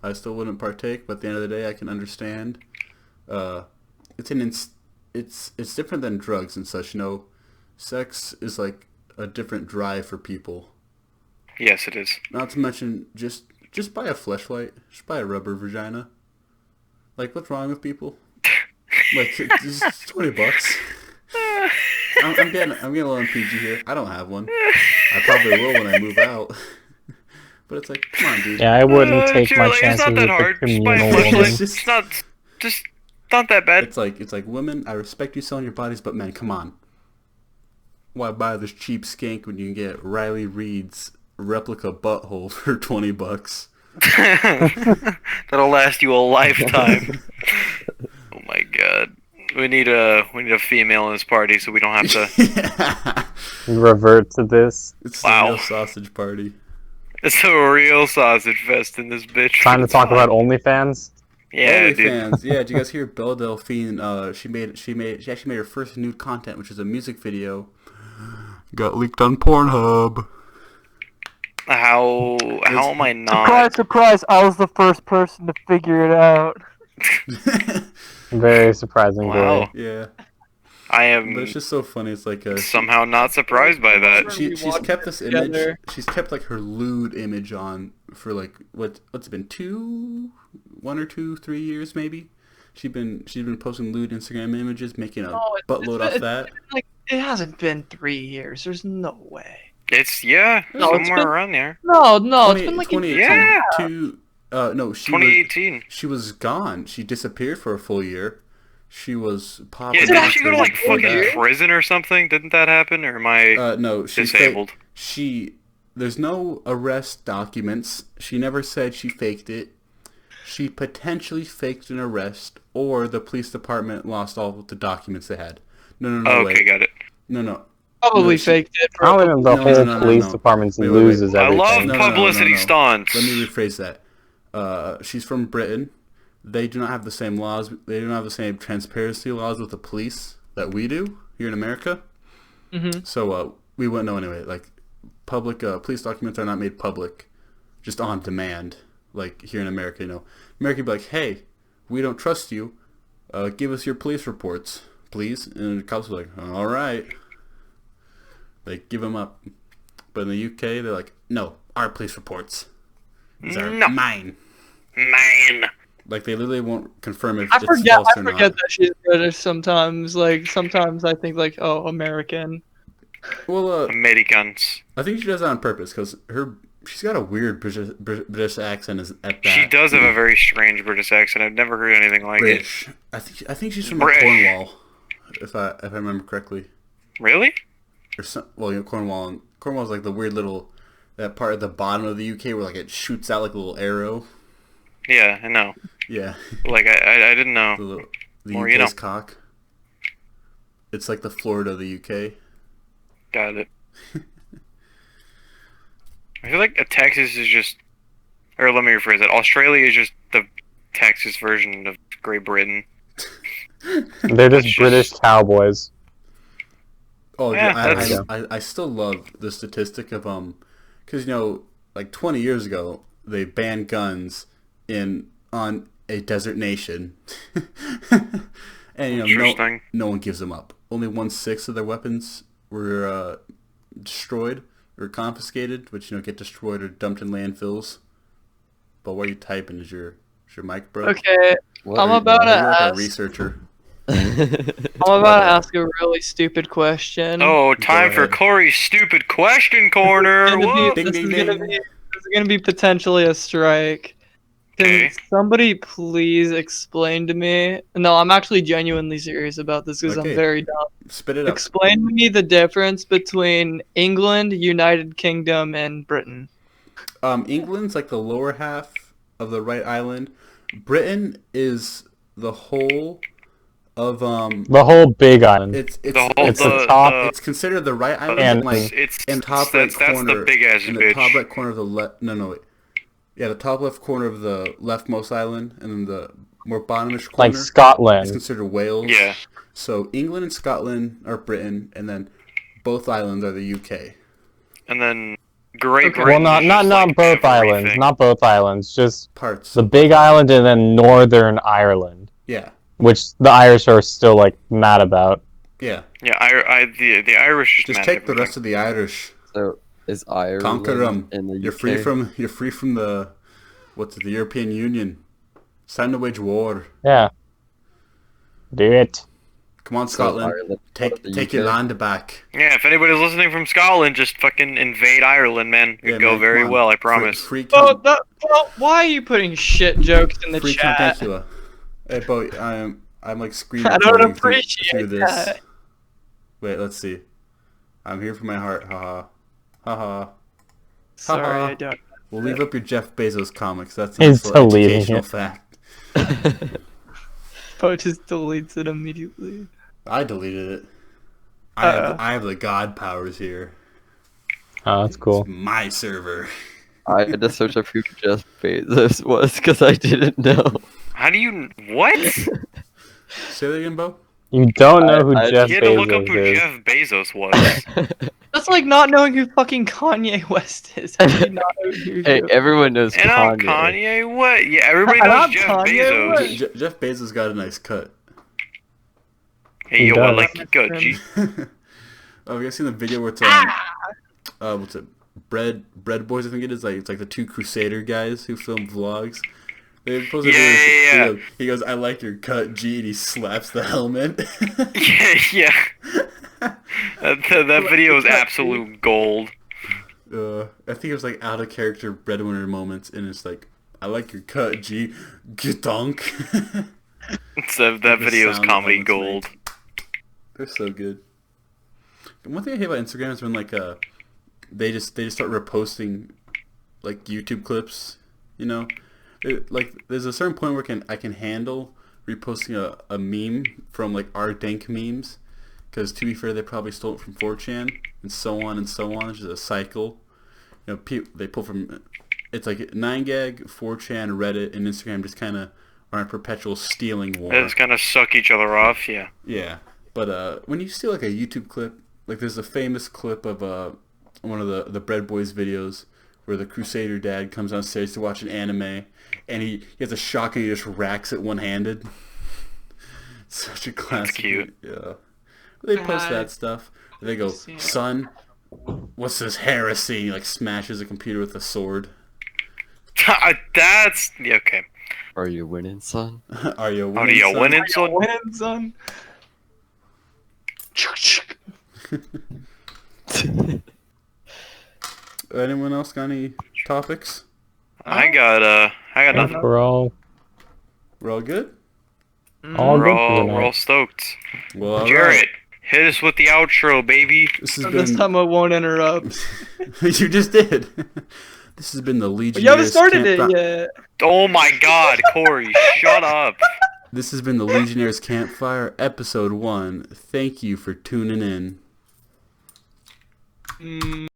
I still wouldn't partake, but at the end of the day, I can understand. It's different than drugs and such. You know, sex is like a different drive for people. Yes, it is. Not to mention, just buy a fleshlight. Just buy a rubber vagina. Like, what's wrong with people? Like, it's $20. I'm getting a little PG here. I don't have one. I probably will when I move out. But it's like, come on, dude. Yeah, I wouldn't take Sure, my like, chances it's not with that a hard. Just buy a communal woman. flashlight. It's not that bad. It's like women, I respect you selling your bodies, but men, come on. Why buy this cheap skank when you can get Riley Reid's replica butthole for $20? That'll last you a lifetime. Oh my god. We need a female in this party so we don't have to. Revert to this. It's Wow. a real sausage party. It's a real sausage fest in this bitch. Trying to It's talk fine. about OnlyFans. Yeah, dude. OnlyFans. Yeah, did you guys hear Belle Delphine? She actually made her first nude content, which is a music video. Got leaked on Pornhub. How am I not? Surprise, surprise! I was the first person to figure it out. Very surprising, Wow. Yeah, I but it's am just so funny. It's like somehow not surprised by that. she's watched kept this it image. together. She's kept like her lewd image on for like what's it been 1 or 2, 3 years maybe. She's been posting lewd Instagram images, making a No, buttload off that. Like, it hasn't been 3 years. There's no way. It's No, it's somewhere been- around there. No, it's been like 2018. Yeah. No, she 2018. She was gone. She disappeared for a full year. She was popping. Yeah, didn't she go to like before fucking that. prison or something? Didn't that happen? Or am I No, she's disabled? There's no arrest documents. She never said she faked it. she potentially faked an arrest, or the police department lost all of the documents they had. No, Oh, okay, wait. got it. No. Probably No, she- faked it. I don't think the No, whole no, police no. department Wait. loses I everything. love No. publicity stunts. Let me rephrase that. She's from Britain. They do not have the same laws. They do not have the same transparency laws with the police that we do here in America. Mm-hmm. So we wouldn't know anyway. Like, public police documents are not made public just on demand. Like here in America, America would be like, hey, we don't trust you. Give us your police reports, please. And the cops are like, all right. They give them up. But in the UK, they're like, no, our police reports. These are mine. Like, they literally won't confirm if it's false or not. I forget that she's British sometimes. Like, sometimes I think, like, oh, American. Well, Americans. I think she does that on purpose, because she's got a weird British accent at that. She does have a very strange British accent. I've never heard anything like British. I think she's from British. Cornwall, if I remember correctly. it. Really? Or Cornwall. Cornwall's like the weird little, that part at the bottom of the UK where like it shoots out like a little arrow. Yeah, I know. Yeah. Like, I didn't know. The Or, UK's cock. It's like the Florida of the UK. Got it. I feel like Texas is just... Or let me rephrase it. Australia is just the Texas version of Great Britain. They're just British cowboys. Oh, Yeah, yeah, I still love the statistic of, because, like 20 years ago, they banned guns on a desert nation. And, Interesting. no one gives them up. Only 1/6 of their weapons were destroyed or confiscated, which, get destroyed or dumped in landfills. But what are you typing? Is your mic broke? Okay, I'm about to You're like a ask. researcher. I'm about to ask a really stupid question. Oh, time for ahead. Corey's stupid question corner. Gonna be- Whoa. Ding, this ding, is gonna ding. be this is gonna be potentially a strike. Can Okay. somebody please explain to me? No, I'm actually genuinely serious about this because Okay. I'm very dumb. Spit it up. Explain to me the difference between England, United Kingdom, and Britain. England's like the lower half of the right island. Britain is the whole of The whole Big Island. it's The whole It's the top- it's considered the right island, And- and like It's in top right that's corner. the big ass in the bitch. top right corner of the left. No, wait. Yeah, the top left corner of the leftmost island, and then the more bottomish corner Like is Scotland. considered Wales. Yeah. So England and Scotland are Britain, and then both islands are the UK. And then Great Okay. Britain. Well, is not just, not like, both islands. everything. Not both islands. Just Parts. the Big Island and then Northern Ireland, Yeah. which the Irish are still like mad about. Yeah. Yeah, the Irish Just take the rest of the Irish. So is Ireland Conquer them. in the You're UK? free from the the European Union. It's time to wage war. Yeah. Do it. Come on, So Scotland. Ireland Take part of the take your UK? land back. Yeah, if anybody's listening from Scotland, just fucking invade Ireland, man. It'd go man, very come on. well, I promise. Free Well, why are you putting shit jokes in the free chat? Countessula. Hey, Bo, I'm like screen I don't recording through appreciate this. that. Wait, let's see. I'm here for my heart. Haha. Haha. Sorry, Haha. I don't. We'll leave up your Jeff Bezos comics. That's a He's nice little deleting educational it. fact. Bo just deletes it immediately. I deleted it. I have the god powers here. Oh, that's cool. It's my server. I had to search up who Jeff Bezos was because I didn't know. How do you... What? Say that again, Bo? You don't know who I- Jeff You had to look up Bezos who is. Jeff Bezos was. That's like not knowing who fucking Kanye West is. How do you not know who Hey, everyone knows And I'm Kanye. Kanye. What? Yeah, everybody And knows I'm Jeff Kanye Bezos. West. Jeff Bezos got a nice cut. Hey, He yo, I does. like your gut, G. Oh, you guys seen the video where it's what's it? Bread Boys, I think it is. Like it's like the two Crusader guys who film vlogs. They posted Yeah, this yeah, video. He goes, "I like your cut, G," and he slaps the helmet. Yeah. That video is absolute gold. I think it was like out of character breadwinner moments, and it's like, "I like your cut, G." Gedonk. So that video is sound comedy elements gold. make. They're so good. And one thing I hate about Instagram is when like they just start reposting like YouTube clips. They There's a certain point where I can handle reposting a meme from like our dank memes, because to be fair, they probably stole it from 4chan and so on and so on. It's just a cycle. They pull from, it's like 9gag, 4chan, Reddit, and Instagram just kind of are in a perpetual stealing war. They just kind of suck each other off. Yeah. Yeah, but when you steal like a YouTube clip, like there's a famous clip of one of the Bread Boys videos where the Crusader dad comes downstairs to watch an anime, and he has a shotgun and he just racks it one-handed. Such a classic. That's cute. Yeah. They post that stuff. They go, son, what's this heresy? He like smashes a computer with a sword. That's yeah, okay. Are you winning, son? Are you winning, Are you son? winning, son? Winning, son. Anyone else got any topics? I got nothing. We're all We're all good? all We're good for all, the we're all night. stoked. Well, all Jarrett, right. hit us with the outro, baby. This has This been... time I won't interrupt. You just did. This has been the Legionnaires You haven't started it Campfire. yet. Oh my God, Corey, shut up. This has been the Legionnaires Campfire, Episode 1. Thank you for tuning in.